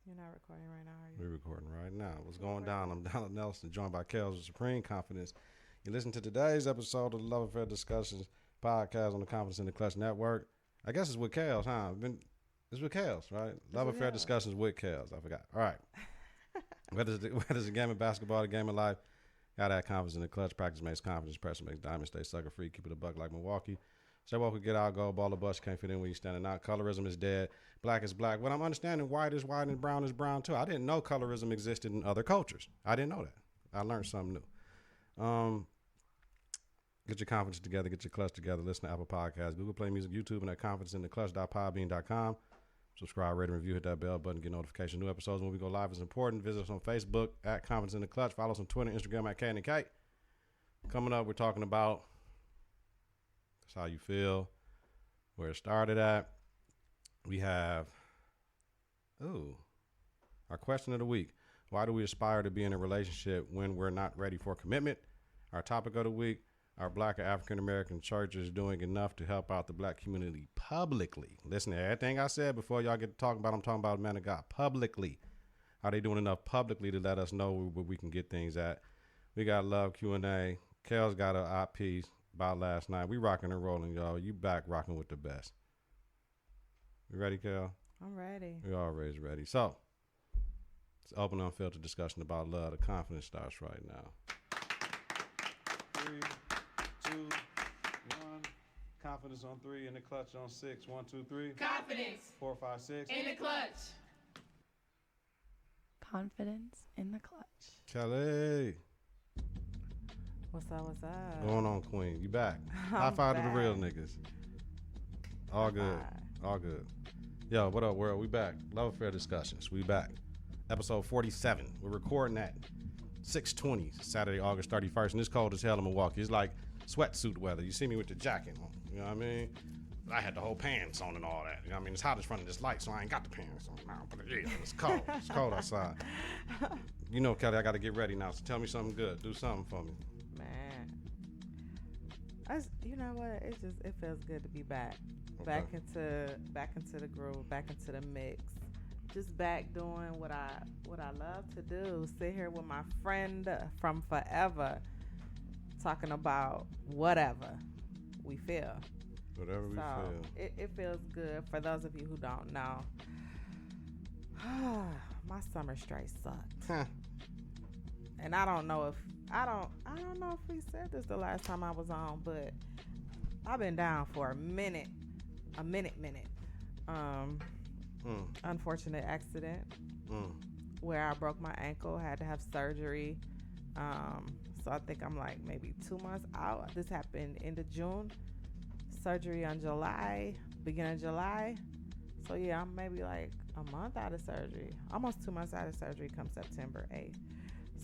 You're not recording right now, are you? We're recording right now. What's going down? I'm Donald Nelson, joined by Kelz with Supreme Confidence. You listen to today's episode of the Love Affair Discussions podcast on the Confidence in the Klutch Network. I guess it's with Kelz, huh? It's with Kelz, right? Love Affair Discussions with Kelz. I forgot. All right. Whether it's a game of basketball, a game of life, gotta have confidence in the clutch. Practice makes confidence. Pressure makes diamonds. Stay sucker free. Keep it a buck like Milwaukee. Stay woke, get out, go. Ball of bus. Can't fit in when you're standing out. Colorism is dead. Black is black. What I'm understanding, white is white and brown is brown too. I didn't know colorism existed in other cultures. I didn't know that. I learned something new. Get your confidence together. Get your clutch together. Listen to Apple Podcasts, Google Play Music, YouTube, and at confidenceintheclutch.podbean.com. Subscribe, rate, and review. Hit that bell button. Get notifications. New episodes when we go live is important. Visit us on Facebook at Confidence in the Klutch. Follow us on Twitter, Instagram at Cat and Kate. Coming up, we're talking about that's how you feel, where it started at. We have, our question of the week. Why do we aspire to be in a relationship when we're not ready for commitment? Our topic of the week. Are Black or African American churches doing enough to help out the Black community publicly? Listen to everything I said before y'all get to talking about. I'm talking about man of God publicly. Are they doing enough publicly to let us know where we can get things at? We got love Q&A. Kel's got an IP about last night. We rocking and rolling, y'all. You back rocking with the best. You ready, Kel? I'm ready. We always ready. So, it's open, unfiltered discussion about love. The confidence starts right now. 3, 2, 1. Confidence on 3, in the clutch on 6. 1, 2, 3. Confidence 4, 5, 6. in the clutch. Confidence in the clutch. Kelly. What's up? What's up? Going on, Queen. You back. High five to the real niggas. All good. All good. Yo, what up, world? We back. Love Affair Discussions. We back. Episode 47. We're recording at 6:20, Saturday, August 31st. And it's cold as hell in Milwaukee. It's like sweatsuit weather. You see me with the jacket on. You know what I mean? I had the whole pants on and all that. You know what I mean? It's hot in front of this light, so I ain't got the pants on now. But yeah, it's cold. It's cold outside. You know, Kelly, I got to get ready now. So tell me something good. Do something for me. You know what? It feels good to be back. Okay. Back into the groove, back into the mix. Just back doing what I love to do. Sit here with my friend from forever, talking about whatever we feel. Whatever we feel. It feels good. For those of you who don't know, my summer straight sucked. And I don't know if we said this the last time I was on, but I've been down for a minute. Unfortunate accident where I broke my ankle, had to have surgery. So I think I'm like maybe 2 months out. This happened end of June. Surgery on beginning of July. So yeah, I'm maybe like a month out of surgery. Almost 2 months out of surgery come September 8th.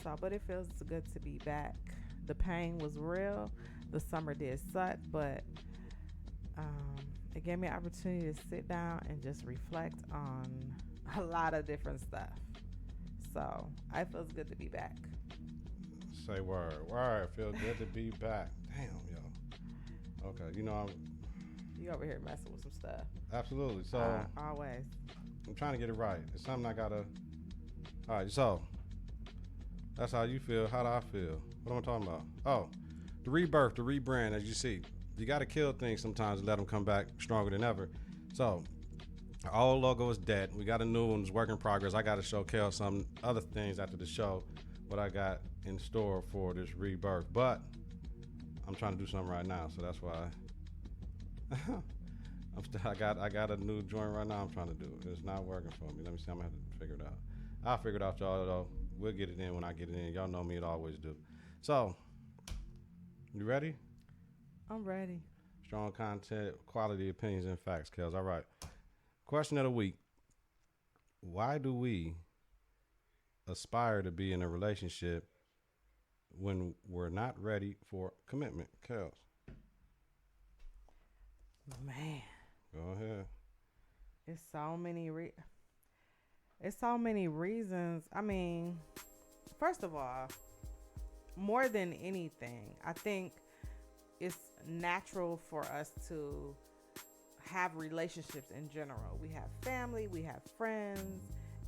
So, but it feels good to be back. The pain was real. The summer did suck, but it gave me an opportunity to sit down and just reflect on a lot of different stuff. So it feels good to be back. Say word. Word. Feel good to be back. Damn, yo. Okay, you know You over here messing with some stuff. Absolutely. So always. I'm trying to get it right. It's something I gotta. All right. So that's how you feel. How do I feel? What am I talking about? Oh, the rebirth, the rebrand. As you see, you gotta kill things sometimes and let them come back stronger than ever. So our old logo is dead. We got a new one. It's work in progress. I gotta show Kel some other things after the show. What I got in store for this rebirth, but I'm trying to do something right now, so that's why I got a new joint right now I'm trying to do. It's not working for me. Let me see. I'm gonna have to figure it out. I'll figure it out, y'all, though. We'll get it in when I get it in. Y'all know me, it always do. So, you ready? I'm ready. Strong content, quality opinions, and facts, Kelz. All right. Question of the week. Why do we aspire to be in a relationship when we're not ready for commitment, Kelz? Man. Go ahead. It's so many reasons. I mean, first of all, more than anything, I think it's natural for us to have relationships in general. We have family, we have friends,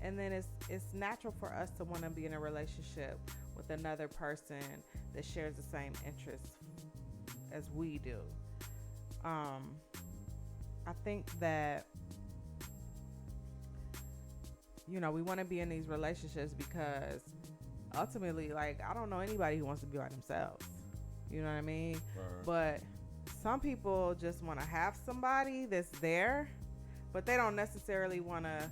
and then it's natural for us to want to be in a relationship with another person that shares the same interests as we do. I think that, you know, we want to be in these relationships because ultimately, like, I don't know anybody who wants to be by themselves. You know what I mean? Right. But some people just want to have somebody that's there, but they don't necessarily want to,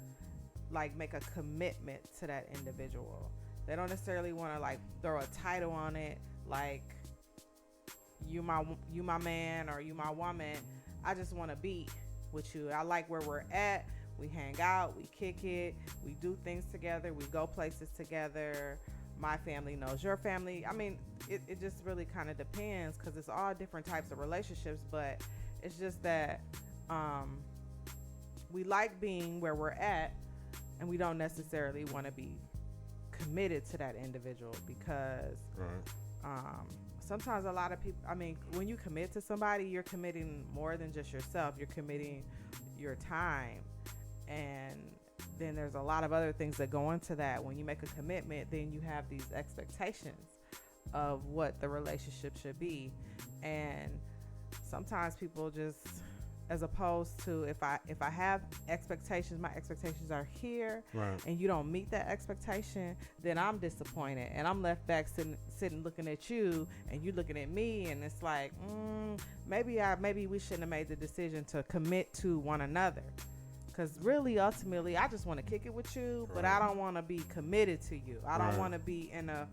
like, make a commitment to that individual. They don't necessarily want to, like, throw a title on it, like, you my man or you my woman. I just want to be with you. I like where we're at. We hang out, we kick it, we do things together, we go places together. My family knows your family. I mean, it just really kind of depends, because it's all different types of relationships, but it's just that we like being where we're at, and we don't necessarily want to be committed to that individual, because sometimes a lot of people, I mean, when you commit to somebody, you're committing more than just yourself. You're committing your time. And then there's a lot of other things that go into that. When you make a commitment, then you have these expectations of what the relationship should be. And sometimes people just, as opposed to, if I have expectations, my expectations are here, right, and you don't meet that expectation, then I'm disappointed, and I'm left back sitting looking at you, and you looking at me, and it's like, maybe we shouldn't have made the decision to commit to one another. Because really, ultimately, I just want to kick it with you, but I don't want to be committed to you. I don't want to be in a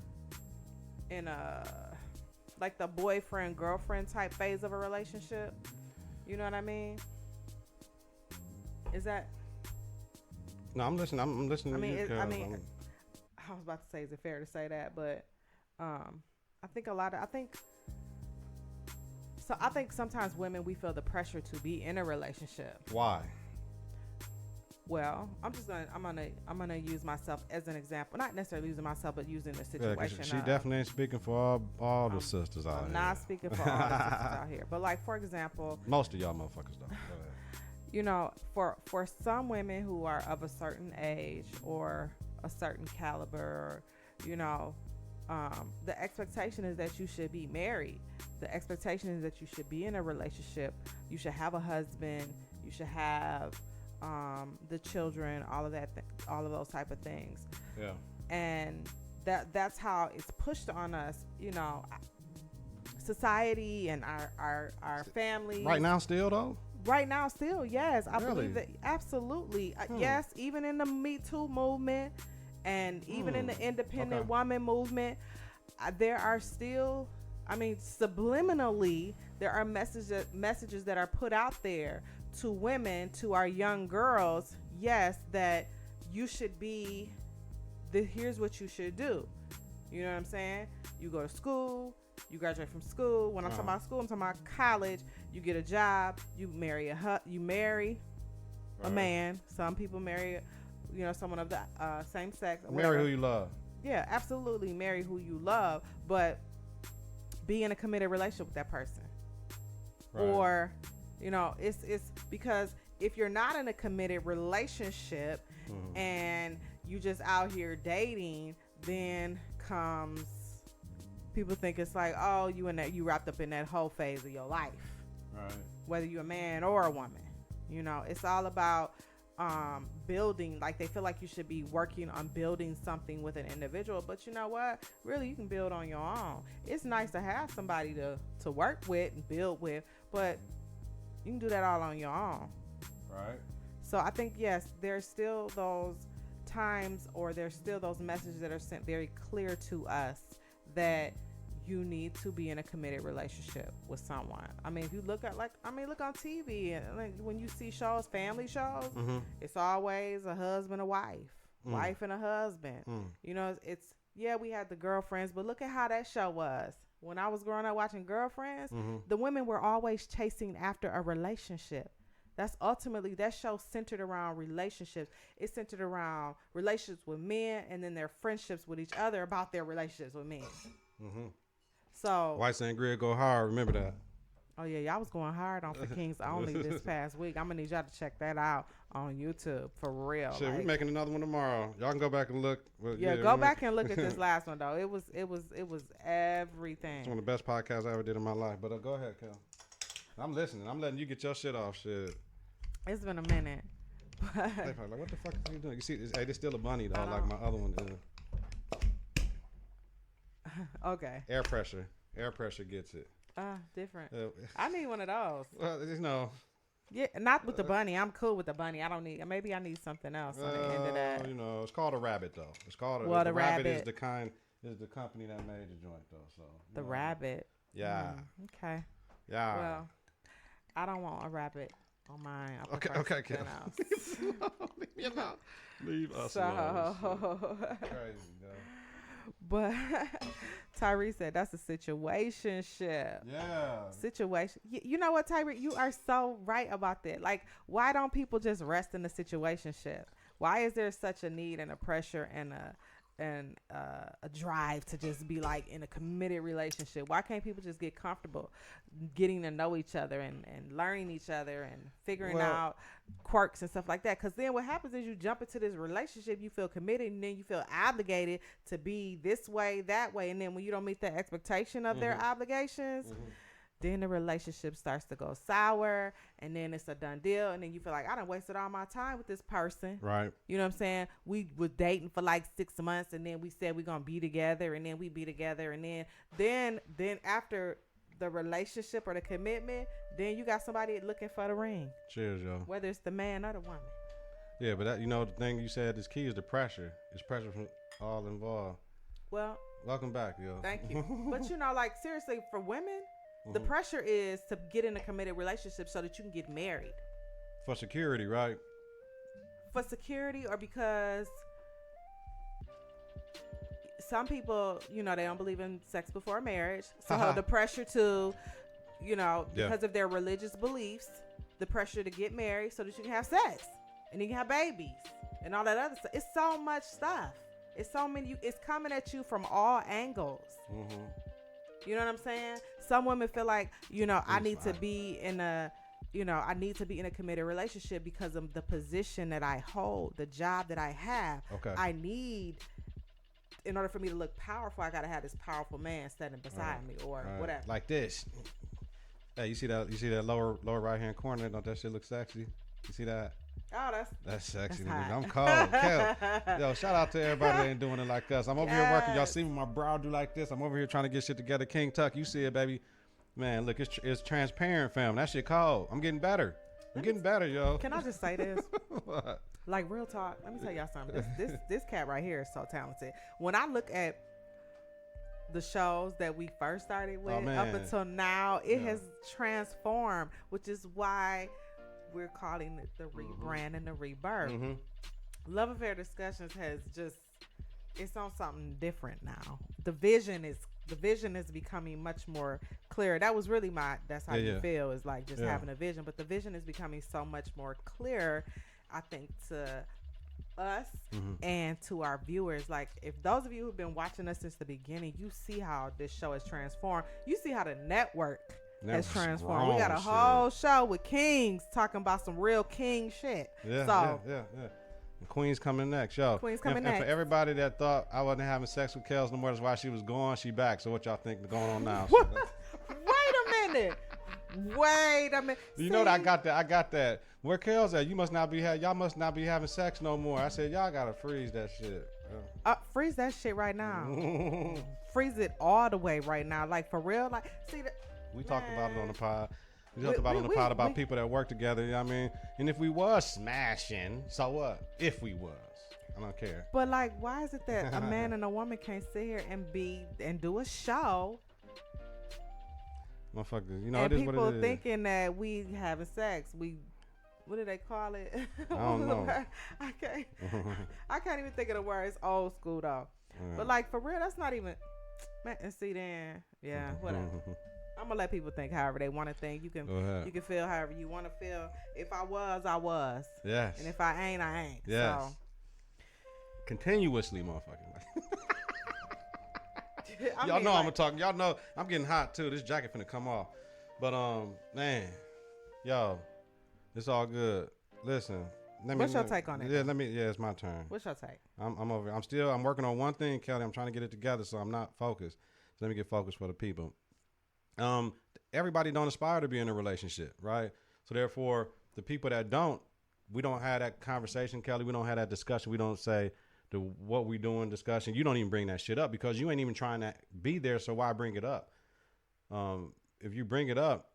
like the boyfriend girlfriend type phase of a relationship. You know what I mean? Is that? No, I'm listening. I'm listening to you. I was about to say, is it fair to say that? But I think sometimes women, we feel the pressure to be in a relationship. Why? Well, I'm gonna use myself as an example. Not necessarily using myself, but using the situation. Yeah, she definitely ain't speaking for all the sisters out here. I'm not speaking for all the sisters out here. But, like, for example, most of y'all motherfuckers don't. You know, for some women who are of a certain age or a certain caliber, you know, the expectation is that you should be married. The expectation is that you should be in a relationship. You should have a husband. You should have the children, all of that, all of those type of things. Yeah. And that's how it's pushed on us, you know, society and our families. Right now still, though? Right now still, yes. I believe that, absolutely. Yes, even in the Me Too movement and even in the independent woman movement, there are still, I mean, subliminally, there are messages that are put out there to women, to our young girls, yes, that you should be, here's what you should do. You know what I'm saying? You go to school, you graduate from school. When I'm talking about school, I'm talking about college. You get a job, you marry a man. Some people marry, you know, someone of the same sex. Marry who you love. Yeah, absolutely. Marry who you love, but be in a committed relationship with that person. Right. Or, you know, it's because if you're not in a committed relationship and you just out here dating, then comes, people think it's like, oh, you wrapped up in that whole phase of your life. Right. Whether you're a man or a woman. You know, it's all about building, like they feel like you should be working on building something with an individual, but you know what, really you can build on your own. It's nice to have somebody to work with and build with, but you can do that all on your own. Right. So I think, yes, there's still those times, or there's still those messages that are sent very clear to us that you need to be in a committed relationship with someone. I mean, if you look at, look on TV, and like when you see shows, family shows, it's always a husband, a wife, wife and a husband. You know, we had the Girlfriends, but look at how that show was. When I was growing up watching Girlfriends, the women were always chasing after a relationship. That's ultimately, that show centered around relationships. It centered around relationships with men, and then their friendships with each other about their relationships with men. So White Sangria go hard. Remember that. Oh yeah, y'all was going hard on For Kings Only this past week. I'm gonna need y'all to check that out on YouTube for real. Shit, we making another one tomorrow. Y'all can go back and look. Well, yeah, go back and look at this last one though. It was everything. It's one of the best podcasts I ever did in my life. But go ahead, Kel. I'm listening. I'm letting you get your shit off. Shit. It's been a minute. They probably like, what the fuck are you doing? You see, hey, there's still a bunny though, like my other one is. Okay. Air pressure gets it. Different. I need one of those. Well, you know. Yeah, not with the bunny. I'm cool with the bunny. I don't need. Maybe I need something else on the end of that. You know, it's called a rabbit though. It's called the rabbit is the company that made the joint though. So the rabbit. Yeah. Okay. Yeah. Well, I don't want a rabbit on mine. Okay, Kel. Leave me alone. Leave us alone. Crazy, though. But Tyree said that's a situationship. Yeah. Situation. You know what, Tyree? You are so right about that. Like, why don't people just rest in the situationship? Why is there such a need and a pressure and a drive to just be like in a committed relationship? Why can't people just get comfortable getting to know each other and learning each other and figuring out quirks and stuff like that? Because then what happens is you jump into this relationship, you feel committed, and then you feel obligated to be this way, that way, and then when you don't meet the expectation of their obligations, then the relationship starts to go sour, and then it's a done deal, and then you feel like, I done wasted all my time with this person. Right. You know what I'm saying? We were dating for like 6 months, and then we said we're going to be together, and then we be together, and then after the relationship or the commitment, then you got somebody looking for the ring. Cheers, yo. Whether it's the man or the woman. Yeah, but that, you know, the thing you said is key is the pressure. It's pressure from all involved. Well. Welcome back, yo. Thank you. But, you know, like, seriously, for women, the pressure is to get in a committed relationship so that you can get married. For security, right? For security, or because some people, you know, they don't believe in sex before marriage. So the pressure to, you know, because of their religious beliefs, the pressure to get married so that you can have sex and you can have babies and all that other stuff. It's so much stuff. It's so many. It's coming at you from all angles. You know what I'm saying? Some women feel like, you know, I need to be in a committed relationship because of the position that I hold, the job that I have. Okay. I need, in order for me to look powerful, I got to have this powerful man standing beside me or whatever. Like this. Hey, you see that lower right hand corner? Don't that shit look sexy? You see that? Oh, that's sexy. That's I'm cold. Yo, shout out to everybody that ain't doing it like us. I'm over here working. Y'all see me, my brow do like this. I'm over here trying to get shit together. King Tuck, you see it, baby. Man, look, it's transparent, fam. That shit cold. I'm getting better. Yo. Can I just say this? What? Like, real talk. Let me tell y'all something. This cat right here is so talented. When I look at the shows that we first started with up until now, it has transformed, which is why we're calling it the rebrand and the rebirth. Love Affair Discussions has just, it's on something different now. The vision is becoming much more clear. That was really that's how you feel, is like just having a vision. But the vision is becoming so much more clear, I think, to us and to our viewers. Like, if those of you who've been watching us since the beginning, you see how this show has transformed. You see how the network has transformed. We got a whole show with kings talking about some real king shit. Yeah. Queen's coming next, yo. Queen's coming next. And for everybody that thought I wasn't having sex with Kelz no more, that's why she was gone. She back. So what y'all think going on now? Wait a minute. You know that I got that. Where Kelz at? Y'all must not be having sex no more. I said, y'all gotta freeze that shit. Freeze that shit right now. Freeze it all the way right now. Like, for real. Like, see that. We talked about it on the pod. We talked about people that work together, you know what I mean? And if we was smashing, so what? If we was. I don't care. But, like, why is it that a man and a woman can't sit here and do a show? Motherfuckers, you know, and it is what it is. people thinking that we having sex. What do they call it? I don't know. I can't even think of the word. It's old school, though. But, like, for real, that's not even, man, and see then, whatever. I'm gonna let people think however they want to think. You can feel however you want to feel. If I was, I was. Yes. And if I ain't, I ain't. Yes. So. Continuously, motherfucker. Y'all know I'm talking. Y'all know I'm getting hot too. This jacket finna come off. But man, yo, it's all good. Listen, What's your take on it? Yeah, it's my turn. What's your take? I'm over. I'm working on one thing, Kelly. I'm trying to get it together, so I'm not focused. So let me get focused for the people. Everybody don't aspire to be in a relationship, right? So therefore, the people that don't, we don't have that conversation, Kelly. We don't have that discussion. We don't say what we doing discussion. You don't even bring that shit up because you ain't even trying to be there. So why bring it up? If you bring it up,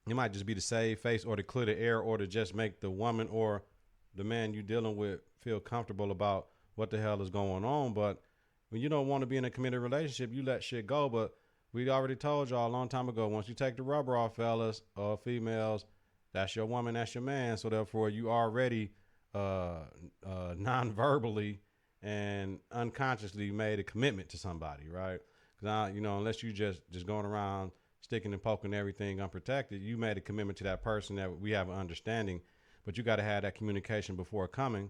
it might just be to save face or to clear the air or to just make the woman or the man you dealing with feel comfortable about what the hell is going on. But when you don't want to be in a committed relationship, you let shit go. But we already told y'all a long time ago, once you take the rubber off, fellas or females, that's your woman, that's your man. So therefore, you already non-verbally and unconsciously made a commitment to somebody, right? Because unless you just going around sticking and poking everything unprotected, you made a commitment to that person that we have an understanding. But you got to have that communication before coming.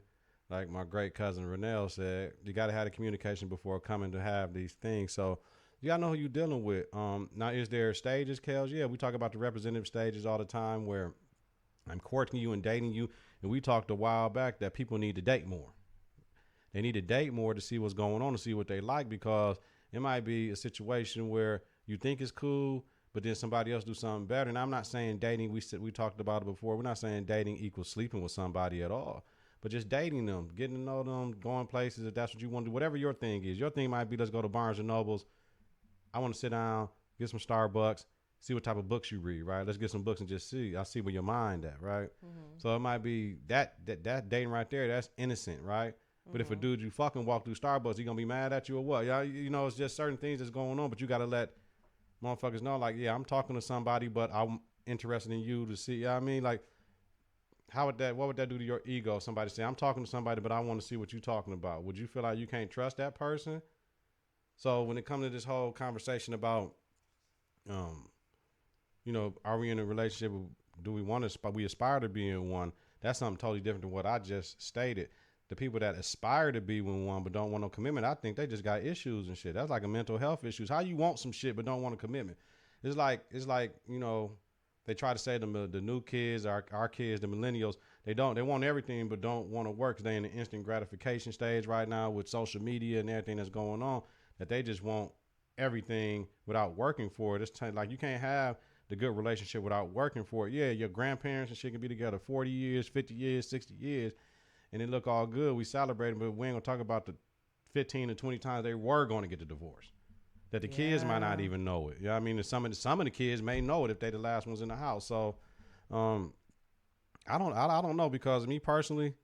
Like my great cousin Renell said, you got to have the communication before coming to have these things. So you got to know who you're dealing with. Now, is there stages, Kelz? Yeah, we talk about the representative stages all the time where I'm courting you and dating you. And we talked a while back that people need to date more. They need to date more to see what's going on, to see what they like, because it might be a situation where you think it's cool, but then somebody else do something better. And I'm not saying dating, we talked about it before. We're not saying dating equals sleeping with somebody at all, but just dating them, getting to know them, going places if that's what you want to do, whatever your thing is. Your thing might be, let's go to Barnes and Nobles. I want to sit down, get some Starbucks, see what type of books you read, right? Let's get some books and just see. I see where your mind at, right? Mm-hmm. So it might be that dating right there, that's innocent, right? But if a dude you fucking walk through Starbucks, he gonna be mad at you or what? Yeah, it's just certain things that's going on, but you gotta let motherfuckers know, like, yeah, I'm talking to somebody, but I'm interested in you to see. You know what I mean? Like, what would that do to your ego? Somebody say, I'm talking to somebody, but I want to see what you're talking about. Would you feel like you can't trust that person? So when it comes to this whole conversation about, are we in a relationship? Do we want to? We aspire to be in one. That's something totally different than what I just stated. The people that aspire to be in one but don't want no commitment, I think they just got issues and shit. That's like a mental health issues. How you want some shit but don't want a commitment? It's like they try to say the new kids, our kids, the millennials, they want everything but don't want to work because they in the instant gratification stage right now with social media and everything that's going on, that they just want everything without working for it. It's like you can't have the good relationship without working for it. Yeah, your grandparents and shit can be together 40 years, 50 years, 60 years, and it look all good. We celebrate them, but we ain't gonna talk about the 15 to 20 times they were going to get the divorce. That the kids might not even know it. You know what I mean? Some of the kids may know it if they the last ones in the house. So I don't know, because me personally,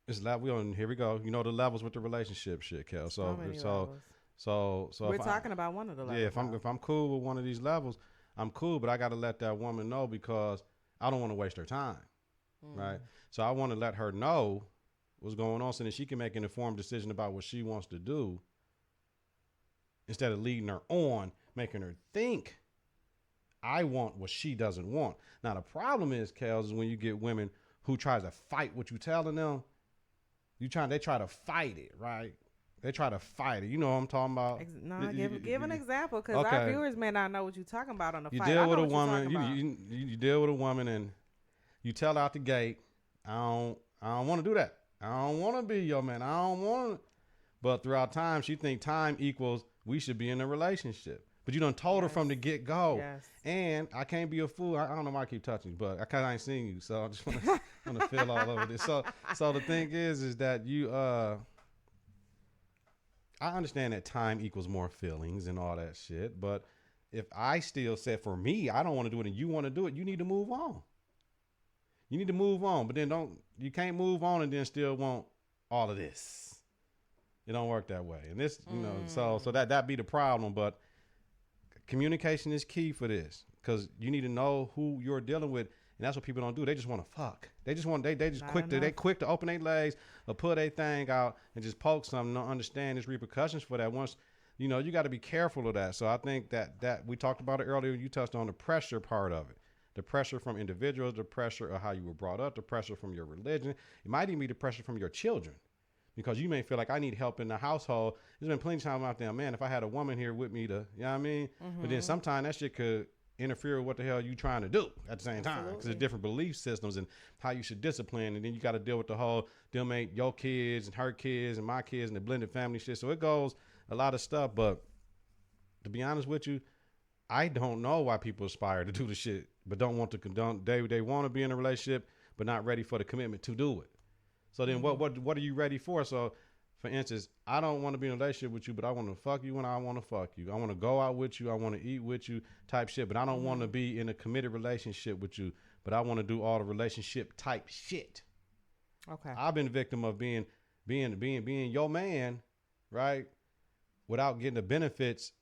it's like here we go. You know the levels with the relationship shit, Kel. So we're talking about one of the levels. Yeah, if I'm cool with one of these levels, I'm cool, but I got to let that woman know because I don't want to waste her time. Right. So I want to let her know what's going on so that she can make an informed decision about what she wants to do instead of leading her on, making her think I want what she doesn't want. Now, the problem is, Kelz, is when you get women who try to fight what you telling them, they try to fight it, right? They try to fight it. You know what I'm talking about? No, give an example, because our viewers may not know what you're talking about on the fight. You deal with a woman. You deal with a woman and you tell her out the gate, I don't want to do that. I don't want to be your man. I don't want to. But throughout time, she think time equals we should be in a relationship. But you done told her from the get go. Yes. And I can't be a fool. I don't know why I keep touching you, but I kind of ain't seen you, so I just want to feel all over this. So the thing is that you I understand that time equals more feelings and all that shit. But if I still said, for me, I don't want to do it and you want to do it, you need to move on. You need to move on, but then you can't move on and then still want all of this. It don't work that way. And this, so that be the problem. But communication is key for this, because you need to know who you're dealing with. And that's what people don't do. They just want to fuck. They just quick to open their legs or pull their thing out and just poke something. Don't understand there's repercussions for that. Once, you got to be careful of that. So I think that we talked about it earlier. You touched on the pressure part of it. The pressure from individuals, the pressure of how you were brought up, the pressure from your religion. It might even be the pressure from your children. because you may feel like I need help in the household. There's been plenty of times out there, man, if I had a woman here with me to, you know what I mean? But then sometimes that shit could interfere with what the hell you trying to do at the same time. Because there's different belief systems and how you should discipline. And then you got to deal with the whole, they'll make your kids and her kids and my kids and the blended family shit. So it goes a lot of stuff. But to be honest with you, I don't know why people aspire to do the shit, but don't want to condone. They want to be in a relationship, but not ready for the commitment to do it. So then what are you ready for? So for instance, I don't want to be in a relationship with you, but I want to fuck you when I want to fuck you. I want to go out with you. I want to eat with you type shit, but I don't want to be in a committed relationship with you, but I want to do all the relationship type shit. Okay. I've been a victim of being your man, right? Without getting the benefits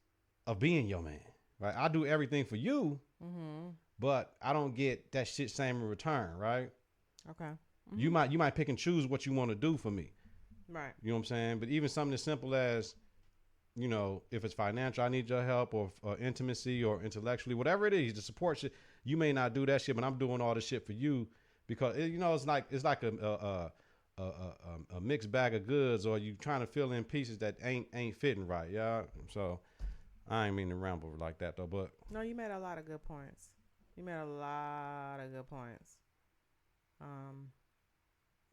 of being your man, right? I do everything for you, but I don't get that shit same in return, right? Okay. You might pick and choose what you want to do for me. Right. You know what I'm saying? But even something as simple as, you know, if it's financial, I need your help, or intimacy or intellectually, whatever it is, the support shit, you may not do that shit, but I'm doing all this shit for you because, you know, it's like a mixed bag of goods, or you trying to fill in pieces that ain't fitting right. Yeah. So I ain't mean to ramble like that though, but. No, you made a lot of good points.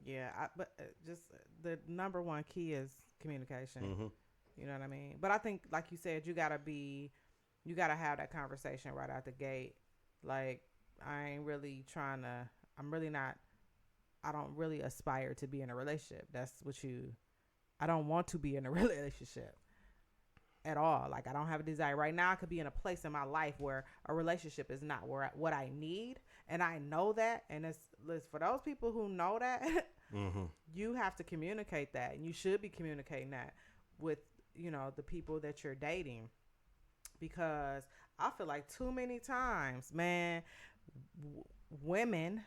Yeah, but just the number one key is communication. You know what I mean? But I think, like you said, you gotta have that conversation right out the gate. Like, I don't really aspire to be in a relationship. I don't want to be in a relationship at all. Like, I don't have a desire right now. I could be in a place in my life where a relationship is not what I need. And I know that. And it's for those people who know that, you have to communicate that. And you should be communicating that with, you know, the people that you're dating. Because I feel like too many times, man, women,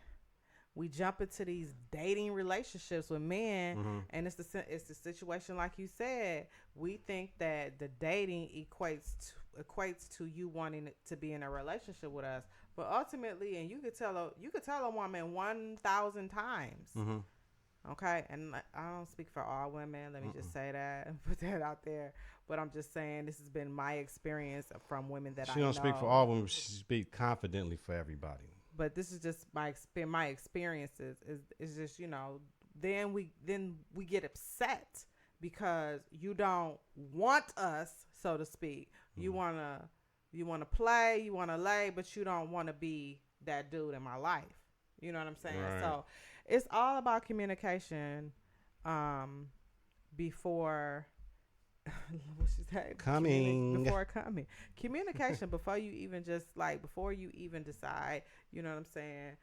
we jump into these dating relationships with men, and it's the situation like you said. We think that the dating equates to you wanting to be in a relationship with us, but ultimately, and you could tell a woman 1,000 times. Okay, and I don't speak for all women. Let me just say that and put that out there. But I'm just saying this has been my experience from women that I know. She don't speak for all women. She speak confidently for everybody. But this is just my experiences. Is just, you know, then we get upset because you don't want us, so to speak. You wanna play, you wanna lay, but you don't want to be that dude in my life. You know what I'm saying? Right. So it's all about communication. Before. What she said? Before coming. Communication before you even decide, you know what I'm saying?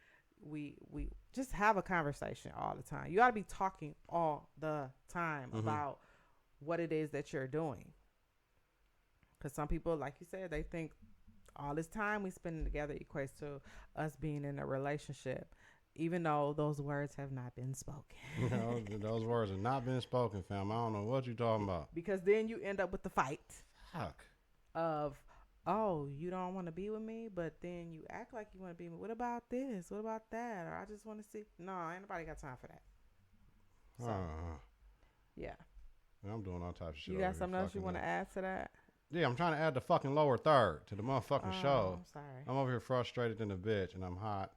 We just have a conversation all the time. You ought to be talking all the time about what it is that you're doing. Because some people, like you said, they think all this time we spend together equates to us being in a relationship. Even though those words have not been spoken. No, those words have not been spoken, fam. I don't know what you're talking about. Because then you end up with the fight. Fuck. Of, oh, you don't want to be with me, but then you act like you want to be with me. What about this? What about that? Or I just want to see. No, ain't nobody got time for that. So, yeah. I'm doing all types of shit. You got something else you want to add to that? Yeah, I'm trying to add the fucking lower third to the motherfucking show. I'm sorry. I'm over here frustrated than a bitch, and I'm hot.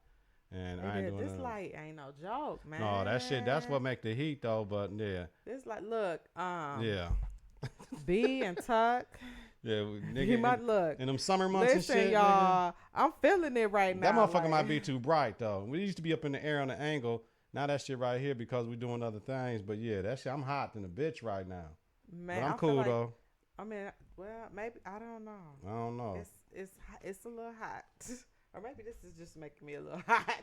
And I ain't doing this light ain't no joke, man. No, that shit, that's what make the heat though, but yeah. This like, look, yeah. B and Tuck. Yeah, nigga. You might look. In them summer months and shit, y'all, nigga. I'm feeling it right now. That motherfucker might be too bright though. We used to be up in the air on the angle. Now that shit right here because we doing other things. But yeah, that shit, I'm hot than a bitch right now. Man, but I'm cool though. I mean, well, maybe I don't know. It's a little hot. Or maybe this is just making me a little hot.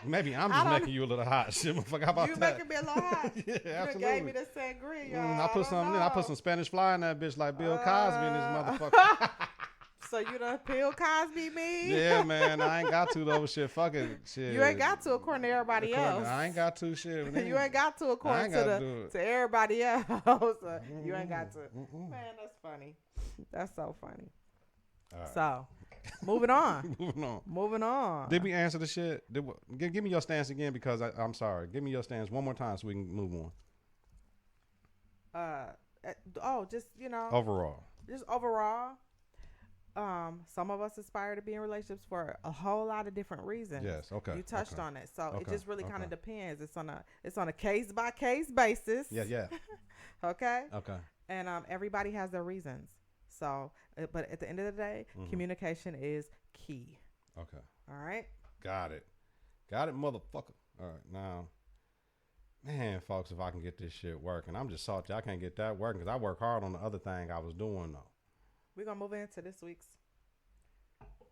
Maybe I'm just making you a little hot. Shit, motherfucker, how about you that? You making me a little hot. Yeah, you absolutely. You gave me the sangria, y'all. I put some Spanish fly in that bitch like Bill Cosby in this motherfucker. So you done Bill Cosby me? Yeah, man. I ain't got to though. Shit, fucking shit. You ain't got to according to everybody else. I ain't got to shit. You ain't got to according to everybody else. You ain't got to. Man, that's funny. That's so funny. Right. So. Moving on. Moving on. Did we answer the shit? Give me your stance again because I'm sorry. Give me your stance one more time so we can move on. Just Overall. just overall. Some of us aspire to be in relationships for a whole lot of different reasons. Yes. Okay. You touched on it, so it Okay. just really kind Okay. of depends. It's on a case by case basis. Yeah. Yeah. Okay. Okay. And everybody has their reasons. So, but at the end of the day, Mhm. communication is key. Okay. All right. Got it. Got it, motherfucker. All right. Now, man, folks, if I can get this shit working, I'm just salty. I can't get that working because I work hard on the other thing I was doing, though. We're going to move into this week's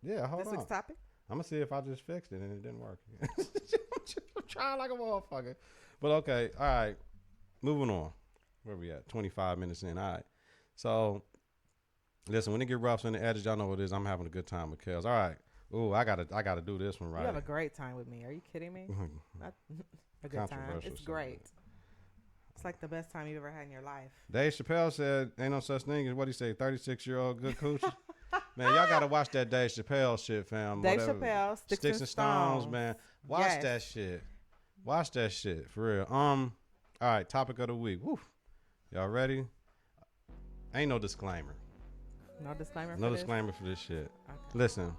Hold on. topic. I'm going to see if I just fixed it and it didn't work. I'm trying like a motherfucker. But okay. All right. Moving on. Where we at? 25 minutes in. All right. So, listen, when it get rough in the edges, y'all know what it is. I'm having a good time with Kelz. All right. Ooh, I gotta do this one right. You have a great time with me. Are you kidding me? Not a good time. It's great. It's like the best time you've ever had in your life. Dave Chappelle said, ain't no such thing as what he say, 36-year-old good coochie. Man, y'all got to watch that Dave Chappelle shit, fam. Dave Chappelle, Sticks and Stones, man. Watch that shit. Watch that shit, for real. All right, topic of the week. Woo. Y'all ready? Ain't no disclaimer. No disclaimer No disclaimer for this shit. Okay. Listen,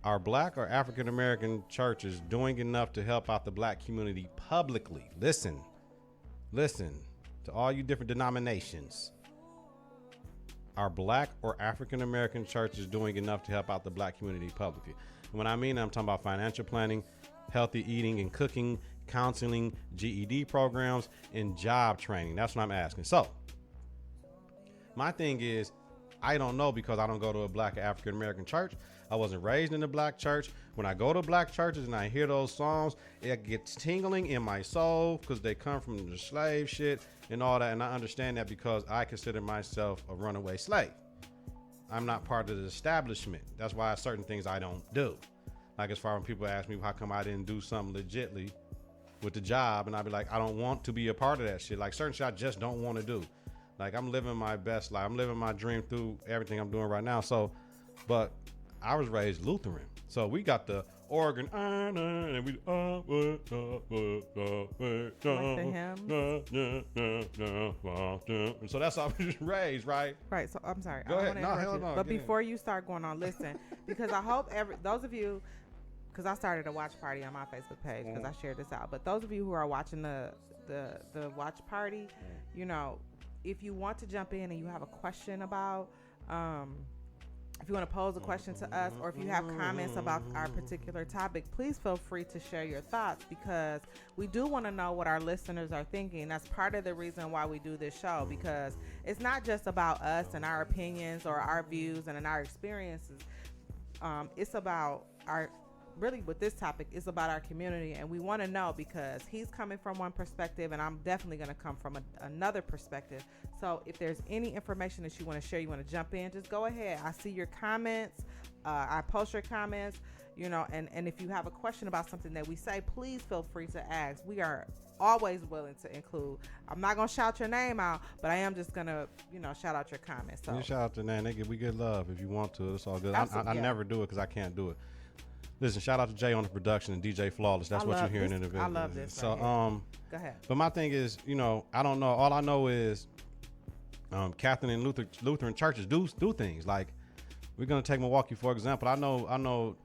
are black or African American churches doing enough to help out the black community publicly? Listen to all you different denominations. Are black or African American churches doing enough to help out the black community publicly? And when I mean, I'm talking about financial planning, healthy eating and cooking, counseling, GED programs, and job training. That's what I'm asking. So my thing is, I don't know because I don't go to a black or African American church. I wasn't raised in a black church. When I go to black churches and I hear those songs, it gets tingling in my soul because they come from the slave shit and all that. And I understand that because I consider myself a runaway slave. I'm not part of the establishment. That's why certain things I don't do. Like as far as when people ask me how come I didn't do something legitly with the job, and I'd be like, I don't want to be a part of that shit. Like certain shit I just don't want to do. Like I'm living my best life. I'm living my dream through everything I'm doing right now. So, but I was raised Lutheran. So we got the organ and we and so that's how I was raised, right? Right. So I'm sorry. Go ahead. No, hell no. But before you start going on, listen, because I hope those of you, because I started a watch party on my Facebook page because I shared this out. But those of you who are watching the watch party, you know, if you want to jump in and you have a question about if you want to pose a question to us, or if you have comments about our particular topic, please feel free to share your thoughts, because we do want to know what our listeners are thinking. That's part of the reason why we do this show, because it's not just about us and our opinions or our views and our experiences. It's about really with this topic, it's about our community, and we want to know, because he's coming from one perspective and I'm definitely going to come from another perspective. So if there's any information that you want to share, you want to jump in, just go ahead. I see your comments. I post your comments, you know, and if you have a question about something that we say, please feel free to ask. We are always willing to include. I'm not going to shout your name out, but I am just going to, you know, shout out your comments. So you shout out to name. We get love if you want to. It's all good. I never do it because I can't do it. Listen, shout out to Jay on the production and DJ Flawless. That's what you're hearing in the video. I love this. So, go ahead. But my thing is, you know, I don't know. All I know is, Catholic and Lutheran churches do things. Like, we're gonna take Milwaukee for example. I know.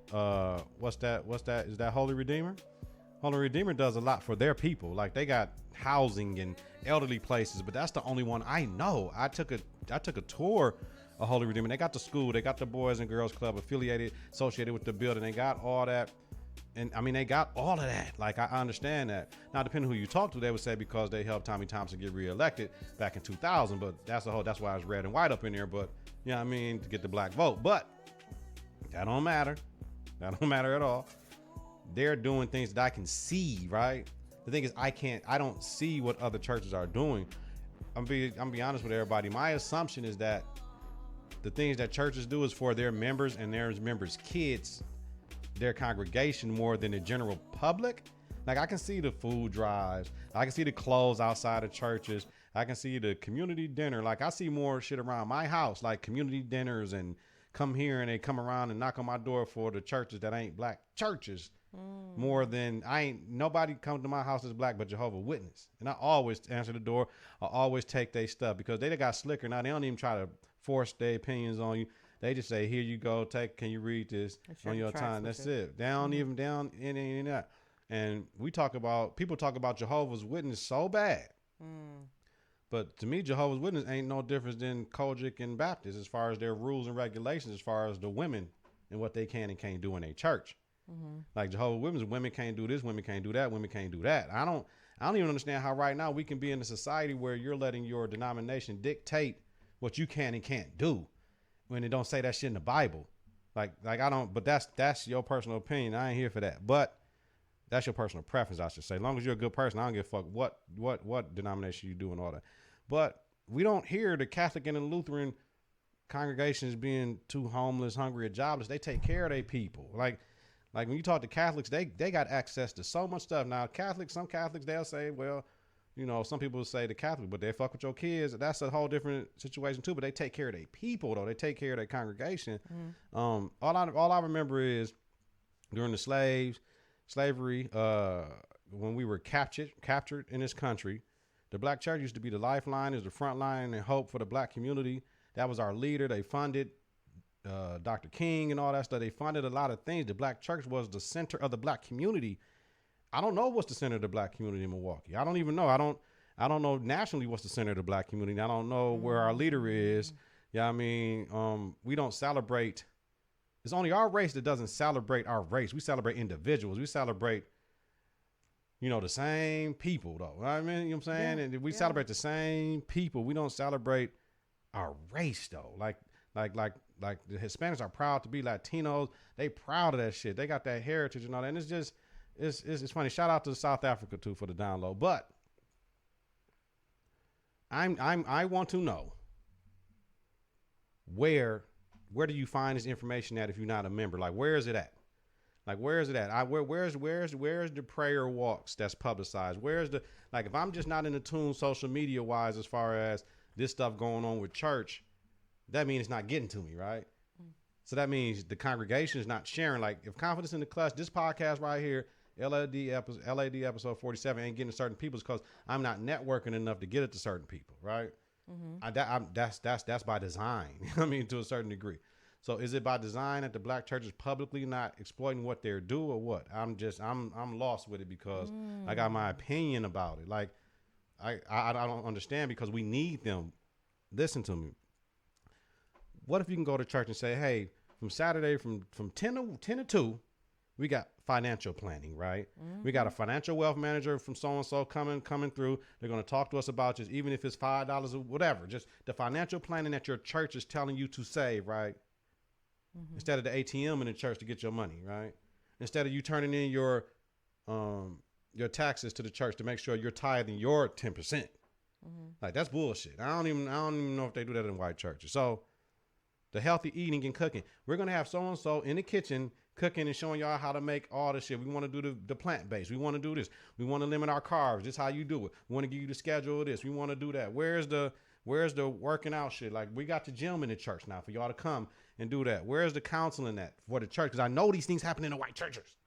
What's that? Is that Holy Redeemer? Holy Redeemer does a lot for their people. Like they got housing and elderly places, but that's the only one I know. I took a tour. A Holy Redeemer. They got the school, they got the Boys and Girls Club associated with the building. They got all that. And I mean, they got all of that. Like, I understand that. Now, depending who you talk to, they would say because they helped Tommy Thompson get reelected back in 2000. But that's why it's red and white up in there. But, you know what I mean, to get the black vote. But that don't matter. That don't matter at all. They're doing things that I can see, right? The thing is, I don't see what other churches are doing. I'm be honest with everybody. My assumption is that the things that churches do is for their members and their members' kids, their congregation, more than the general public. Like I can see the food drives, I can see the clothes outside of churches, I can see the community dinner. Like I see more shit around my house, like community dinners, and come here and they come around and knock on my door for the churches that ain't black churches. more than nobody comes to my house that's black but Jehovah's Witness. And I always answer the door. I always take their stuff because they got slicker now. They don't even try to force their opinions on you. They just say, here you go, can you read this on your time? That's it. They don't even down in that. And people talk about Jehovah's Witness so bad. But to me, Jehovah's Witness ain't no difference than Kojic and Baptist as far as their rules and regulations, as far as the women and what they can and can't do in their church. Like Jehovah's Witness, women can't do this, women can't do that, women can't do that. I don't even understand how right now we can be in a society where you're letting your denomination dictate what you can and can't do when they don't say that shit in the Bible. Like I don't, but that's your personal opinion. I ain't here for that. But that's your personal preference, I should say. As long as you're a good person, I don't give a fuck what denomination you do and all that. But we don't hear the Catholic and the Lutheran congregations being too homeless, hungry, or jobless. They take care of their people. Like when you talk to Catholics, they got access to so much stuff. Now, some Catholics, they'll say, well, you know, some people say the Catholic, but they fuck with your kids. That's a whole different situation too. But they take care of their people, though. They take care of their congregation. All I remember is during the slavery, when we were captured in this country, the black church used to be the lifeline, is the front line and hope for the black community. That was our leader. They funded Dr. King and all that stuff. They funded a lot of things. The black church was the center of the black community. I don't know what's the center of the black community in Milwaukee. I don't even know. I don't know nationally what's the center of the black community. I don't know where our leader is. Yeah, I mean, we don't celebrate. It's only our race that doesn't celebrate our race. We celebrate individuals. We celebrate, you know, the same people, though. I mean, you know what I'm saying? And we celebrate the same people. We don't celebrate our race, though. Like the Hispanics are proud to be Latinos. They proud of that shit. They got that heritage and all that. And it's just, it's funny. Shout out to South Africa too for the download. But I want to know where do you find this information at if you're not a member? Like, where is it at? Like, where is it at? Where's the prayer walks that's publicized? Where's the, like, if I'm just not in the tune social media wise as far as this stuff going on with church, that means it's not getting to me, right? So that means the congregation is not sharing. Like, if Confidence in the Clutch, this podcast right here, LAD episode 47 ain't getting to certain people because I'm not networking enough to get it to certain people, right? That's by design. I mean, to a certain degree. So is it by design that the black church is publicly not exploiting what they're doing or what? I'm lost with it because I got my opinion about it. Like, I don't understand because we need them. Listen to me. What if you can go to church and say, hey, from Saturday from 10 to 2, we got financial planning, right? We got a financial wealth manager from so-and-so coming through. They're going to talk to us about just, even if it's $5 or whatever, just the financial planning that your church is telling you to save, right? Instead of the ATM in the church to get your money, right? Instead of you turning in your taxes to the church to make sure you're tithing your 10%. Like, that's bullshit. I don't even know if they do that in white churches. So the healthy eating and cooking, we're going to have so-and-so in the kitchen cooking and showing y'all how to make all this shit. We want to do the plant-based. We want to do this. We want to limit our carbs. This is how you do it. We want to give you the schedule of this. We want to do that. Where's the working out shit? Like, we got the gym in the church now for y'all to come and do that. Where's the counseling at for the church? Because I know these things happen in the white churches.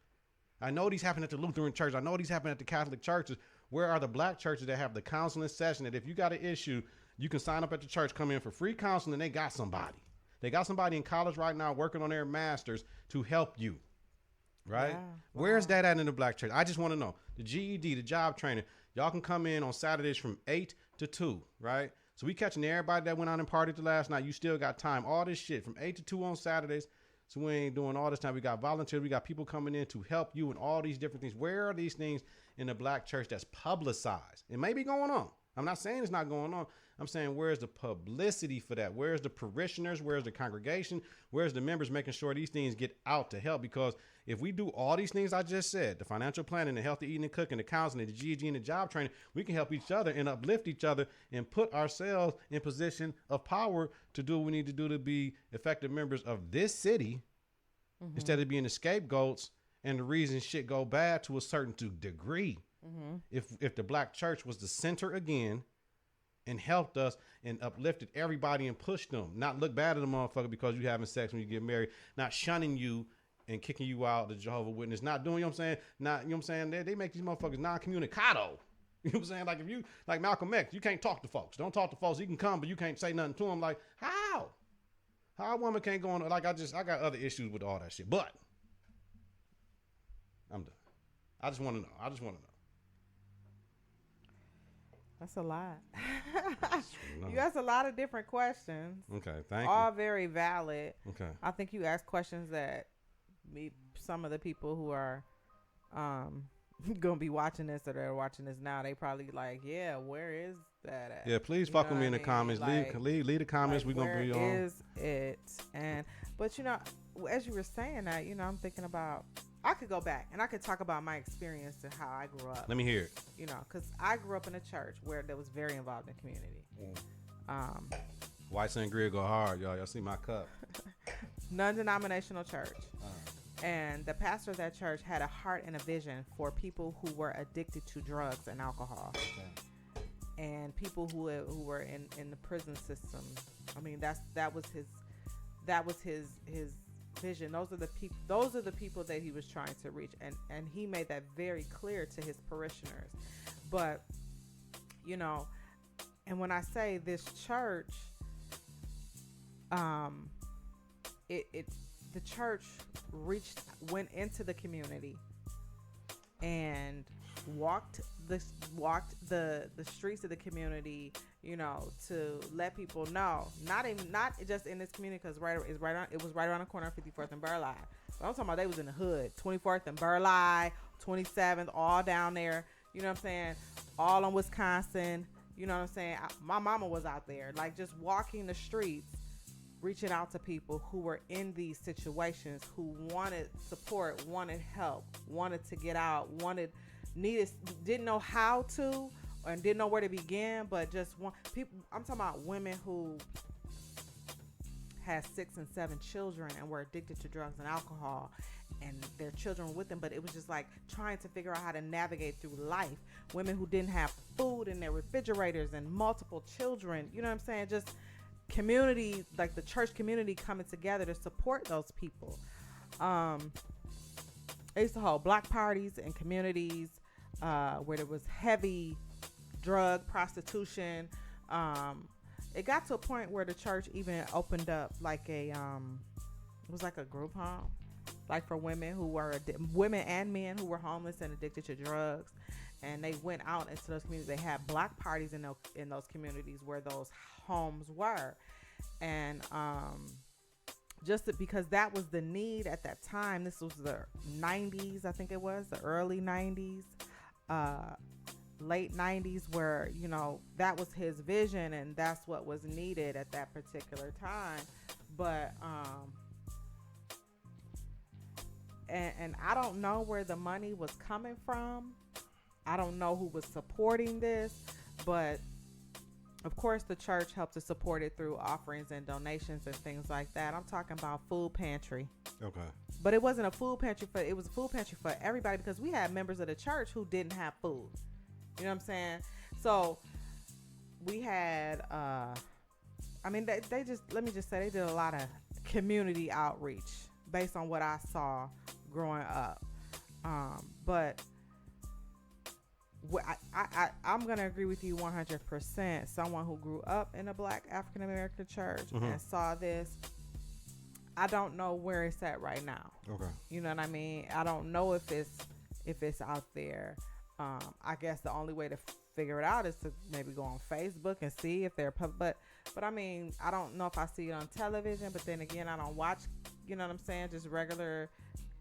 I know these happen at the Lutheran church. I know these happen at the Catholic churches. Where are the black churches that have the counseling session that if you got an issue, you can sign up at the church, come in for free counseling, they got somebody. They got somebody in college right now working on their masters to help you, right? Yeah. Where's that at in the black church? I just want to know. The GED, the job training, y'all can come in on Saturdays from 8 to 2, right? So we catching everybody that went out and partied the last night. You still got time. All this shit from 8 to 2 on Saturdays. So we ain't doing all this time. We got volunteers. We got people coming in to help you and all these different things. Where are these things in the black church that's publicized? It may be going on. I'm not saying it's not going on. I'm saying, where's the publicity for that? Where's the parishioners? Where's the congregation? Where's the members making sure these things get out to help? Because if we do all these things I just said, the financial planning, the healthy eating and cooking, the counseling, the GEG and the job training, we can help each other and uplift each other and put ourselves in position of power to do what we need to do to be effective members of this city instead of being the scapegoats and the reason shit go bad to a certain degree. If the black church was the center again and helped us and uplifted everybody and pushed them, not look bad at the motherfucker because you having sex when you get married, not shunning you and kicking you out, the Jehovah's Witness, not doing, you know what I'm saying? Not, you know what I'm saying? They make these motherfuckers non-communicado. You know what I'm saying? Like if you, like Malcolm X, you can't talk to folks. Don't talk to folks. You can come, but you can't say nothing to them. Like, how? How a woman can't go on, like I got other issues with all that shit. But I'm done. I just want to know. That's a lot. You asked a lot of different questions. Okay, thank you. All very valid. Okay. I think you asked questions that some of the people who are gonna be watching this or they're watching this now, they probably like, yeah, where is that at? Yeah, please fuck with me in the comments. Like, leave the comments. like, We're gonna be on. Where is it? But as you were saying that, I'm thinking about, I could go back and I could talk about my experience and how I grew up. Let me hear it. Because I grew up in a church where that was very involved in community. White Sangria go hard, y'all. Y'all see my cup. Non-denominational church. And the pastor of that church had a heart and a vision for people who were addicted to drugs and alcohol. Okay. And people who were in the prison system. I mean, that was his vision. Those are the people that he was trying to reach, and he made that very clear to his parishioners. But and when I say this church, the church went into the community and walked the streets of the community, to let people know, not just in this community, because it was right around the corner of 54th and Burleigh. But I'm talking about they was in the hood, 24th and Burleigh, 27th, all down there. You know what I'm saying? All in Wisconsin. You know what I'm saying? My mama was out there, like just walking the streets, reaching out to people who were in these situations, who wanted support, wanted help, wanted to get out, didn't know how to, and didn't know where to begin, but just want people. I'm talking about women who had 6 and 7 children and were addicted to drugs and alcohol, and their children were with them, but it was just like trying to figure out how to navigate through life. Women who didn't have food in their refrigerators and multiple children, you know what I'm saying? Just community, like the church community coming together to support those people. They used to hold block parties in communities where there was heavy drug prostitution. It got to a point where the church even opened up like it was like a group home, like for women and men who were homeless and addicted to drugs. And they went out into those communities. They had block parties in those communities where those homes were. And because that was the need at that time. This was the 90s, I think it was, the early 90s, late 90s, where, that was his vision and that's what was needed at that particular time. But, and I don't know where the money was coming from. I don't know who was supporting this, but of course the church helped to support it through offerings and donations and things like that. I'm talking about food pantry. Okay. But it wasn't a food pantry it was a food pantry for everybody, because we had members of the church who didn't have food. You know what I'm saying? So we had, they just, let me just say, they did a lot of community outreach based on what I saw growing up. But I'm going to agree with you 100%. Someone who grew up in a Black African American church and saw this, I don't know where it's at right now. Okay. You know what I mean? I don't know if it's out there. I guess the only way to figure it out is to maybe go on Facebook and see if they're public. But I mean, I don't know if I see it on television, but then again, I don't watch, you know what I'm saying, just regular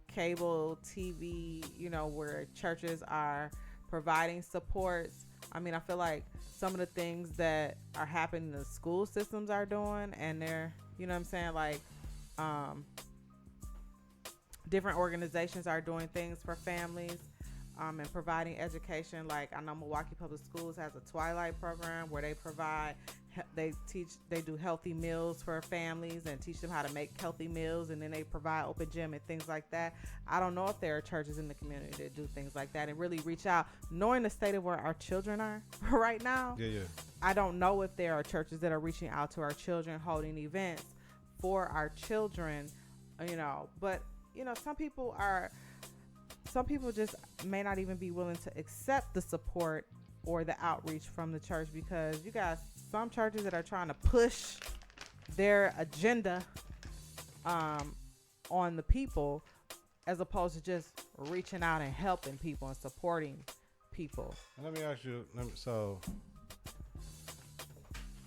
cable TV, where churches are providing supports. I mean, I feel like some of the things that are happening in the school systems are doing, and they're, you know what I'm saying, like different organizations are doing things for families and providing education. Like I know Milwaukee Public Schools has a Twilight program where they do healthy meals for families and teach them how to make healthy meals, and then they provide open gym and things like that. I don't know if there are churches in the community that do things like that and really reach out, knowing the state of where our children are right now. Yeah. I don't know if there are churches that are reaching out to our children, holding events for our children, but some people just may not even be willing to accept the support or the outreach from the church, because you got some churches that are trying to push their agenda on the people, as opposed to just reaching out and helping people and supporting people. Let me ask you,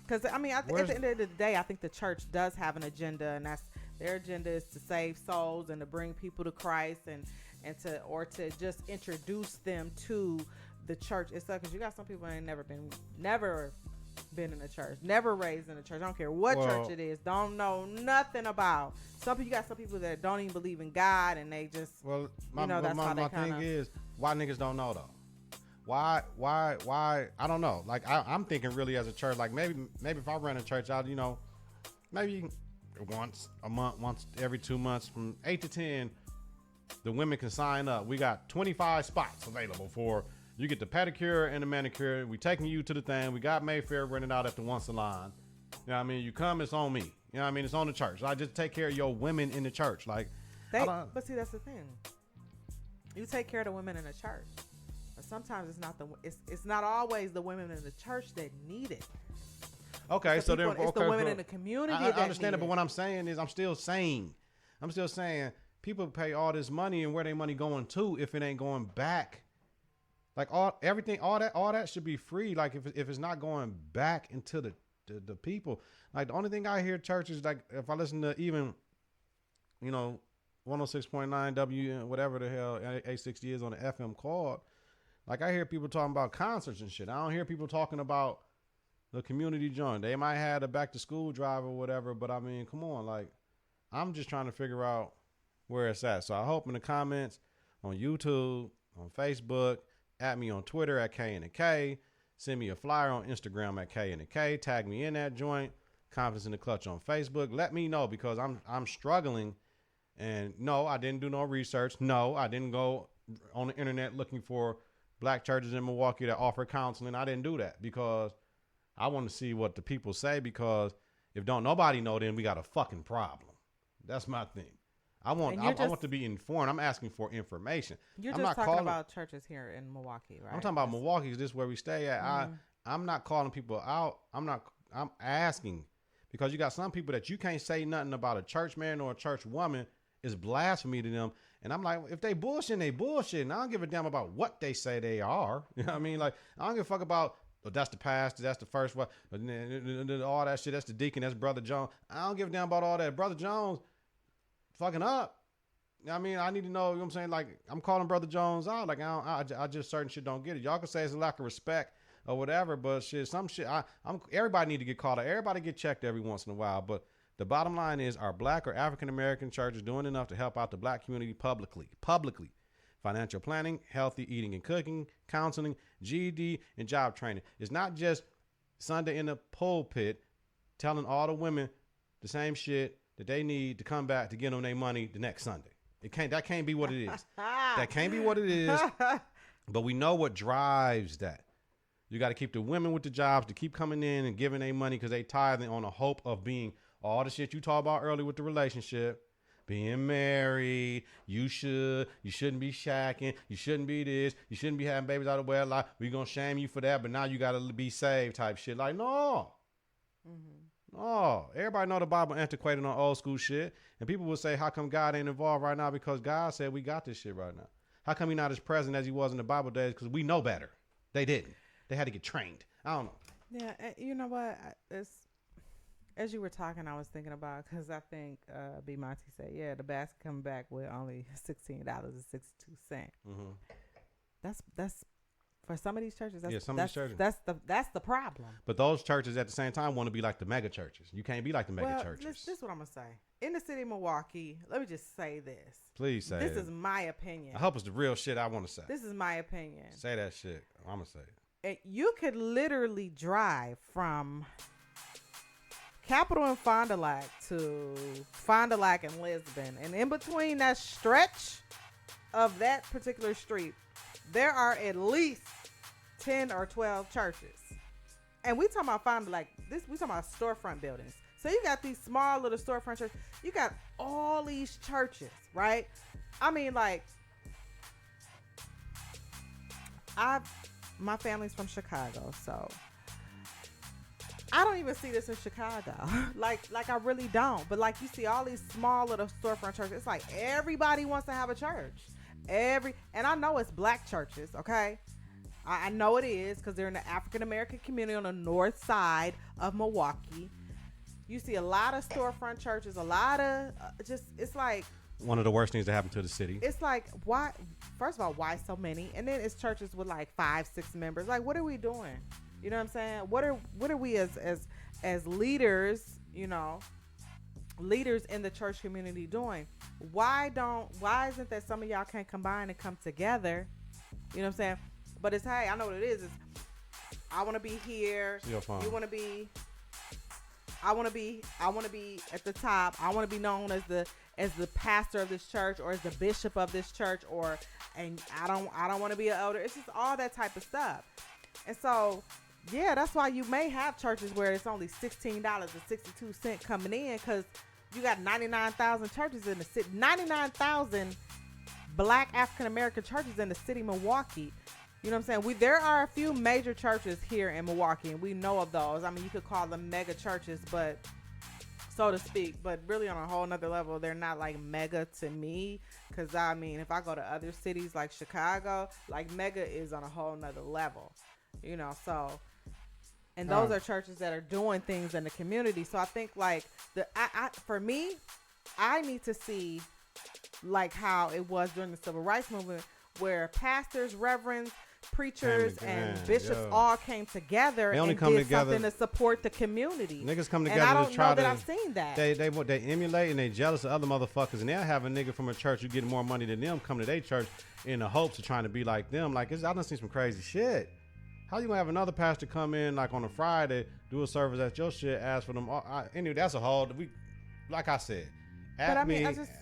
because I mean, at the end of the day, I think the church does have an agenda, and that's their agenda is to save souls and to bring people to Christ and to just introduce them to the church itself. Because you got some people that ain't never been in a church, never raised in a church. I don't care what church it is, don't know nothing about. You got some people that don't even believe in God, and they just my thing is, why niggas don't know though? Why? I don't know. Like I'm thinking really as a church, like maybe if I run a church out, maybe once a month, once every 2 months, from 8 to 10, the women can sign up. We got 25 spots available for you. Get the pedicure and the manicure. We taking you to the thing. We got Mayfair rented out at the one salon. You know what I mean? You come, it's on me. You know what I mean? It's on the church. I just take care of your women in the church. Like, but see, that's the thing. You take care of the women in the church. But sometimes it's not always the women in the church that need it. Okay, it's the women in the community. I understand it, but what I'm saying is, I'm still saying, people pay all this money, and where their money going to if it ain't going back? Like all that should be free. Like if it's not going back into the people. Like the only thing I hear churches, like if I listen to even, 106.9 W, whatever the hell 860 is on the FM call, like I hear people talking about concerts and shit. I don't hear people talking about the community joint. They might have a back to school drive or whatever, but I mean, come on, like I'm just trying to figure out where it's at. So I hope in the comments on YouTube, on Facebook, at me on Twitter at K and the K, send me a flyer on Instagram at K and the K, tag me in that joint, Confidence in the Clutch on Facebook. Let me know, because I'm struggling, and no, I didn't do no research. No, I didn't go on the internet looking for black churches in Milwaukee that offer counseling. I didn't do that because I want to see what the people say, because if don't nobody know, then we got a fucking problem. That's my thing. I want to be informed. I'm asking for information. You're just talking about churches here in Milwaukee, right? I'm talking about Milwaukee. This is where we stay at. Mm-hmm. I'm not calling people out. I'm asking, because you got some people that you can't say nothing about a church man or a church woman is blasphemy to them. And I'm like, if they bullshit, they bullshit. And I don't give a damn about what they say they are. You know what I mean? Like, I don't give a fuck about, that's the pastor, that's the first one, all that shit, that's the deacon, that's Brother Jones. I don't give a damn about all that. Brother Jones fucking up. I mean, I need to know, you know what I'm saying? Like, I'm calling Brother Jones out. Like, I just certain shit don't get it. Y'all can say it's a lack of respect or whatever, but shit, some shit, everybody need to get called out. Everybody get checked every once in a while. But the bottom line is, are black or African-American churches doing enough to help out the black community publicly? Financial planning, healthy eating and cooking, counseling, GED, and job training. It's not just Sunday in the pulpit telling all the women the same shit that they need to come back to get them their money the next Sunday. That can't be what it is. That can't be what it is. But we know what drives that. You got to keep the women with the jobs to keep coming in and giving their money because they tithing on the hope of being all the shit you talked about earlier with the relationship. Being married, you shouldn't be shacking, you shouldn't be this, you shouldn't be having babies out of wedlock. We're going to shame you for that, but now you got to be saved type shit. Like, no. Mm-hmm. No. Everybody know the Bible antiquated on old school shit. And people will say, how come God ain't involved right now? Because God said we got this shit right now. How come he not as present as he was in the Bible days? Because we know better. They didn't. They had to get trained. I don't know. Yeah, you know what? As you were talking, I was thinking about, because I think B. Monty said, yeah, the basket coming back with only $16.62. Mm-hmm. That's for some of these churches. That's the problem. But those churches at the same time want to be like the mega churches. You can't be like the mega churches. This is what I'm gonna say. In the city of Milwaukee, let me just say this. Please say this is my opinion. I hope it's the real shit I want to say. This is my opinion. Say that shit. I'm gonna say it. You could literally drive from Capitol and Fond du Lac to Fond du Lac and Lisbon, and in between that stretch of that particular street, there are at least 10 or 12 churches. And we talking about Fond du Lac. We talking about storefront buildings. So you got these small little storefront churches. You got all these churches, right? I mean, like, my family's from Chicago, so I don't even see this in Chicago. like I really don't. But like you see all these small little storefront churches. It's like everybody wants to have a church. And I know it's black churches, okay? I know it is because they're in the African American community on the north side of Milwaukee. You see a lot of storefront churches, a lot of it's like one of the worst things that happened to the city. It's like, why? First of all, why so many? And then it's churches with like 5, 6 members. Like, what are we doing? You know what I'm saying? What are we as leaders, you know, leaders in the church community doing? Why isn't that some of y'all can't combine and come together? You know what I'm saying? But it's, hey, I know what it is. It's, I want to be here. You want to be. I want to be at the top. I want to be known as the pastor of this church or as the bishop of this church, and I don't want to be an elder. It's just all that type of stuff. And so, yeah, that's why you may have churches where it's only $16.62 coming in, because you got 99,000 churches in the city, 99,000 black African American churches in the city of Milwaukee. You know what I'm saying? There are a few major churches here in Milwaukee, and we know of those. I mean, you could call them mega churches, but so to speak. But really, on a whole nother level, they're not like mega to me. Because I mean, if I go to other cities like Chicago, like mega is on a whole nother level. You know, so. And those are churches that are doing things in the community. So I think like for me, I need to see like how it was during the Civil Rights Movement, where pastors, reverends, preachers, and bishops all came together and did something to support the community. Niggas come together and I don't to try know that to, I've seen that. They emulate and they jealous of other motherfuckers, and they'll have a nigga from a church who getting more money than them come to their church in the hopes of trying to be like them. Like, I done seen some crazy shit. How you gonna have another pastor come in like on a Friday, do a service at your shit, ask for them? Anyway, that's a whole. Like I said,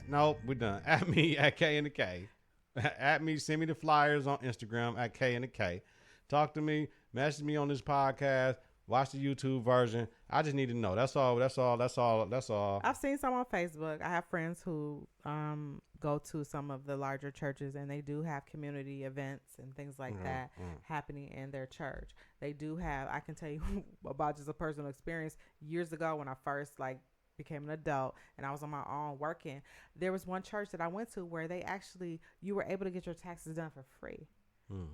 no, we're done. At me at K and the K. At me, send me the flyers on Instagram at K and the K. Talk to me, message me on this podcast, watch the YouTube version. I just need to know. That's all. I've seen some on Facebook. I have friends who go to some of the larger churches, and they do have community events and things like that happening in their church. They do have, I can tell you about just a personal experience. Years ago when I first became an adult and I was on my own working, there was one church that I went to where you were able to get your taxes done for free.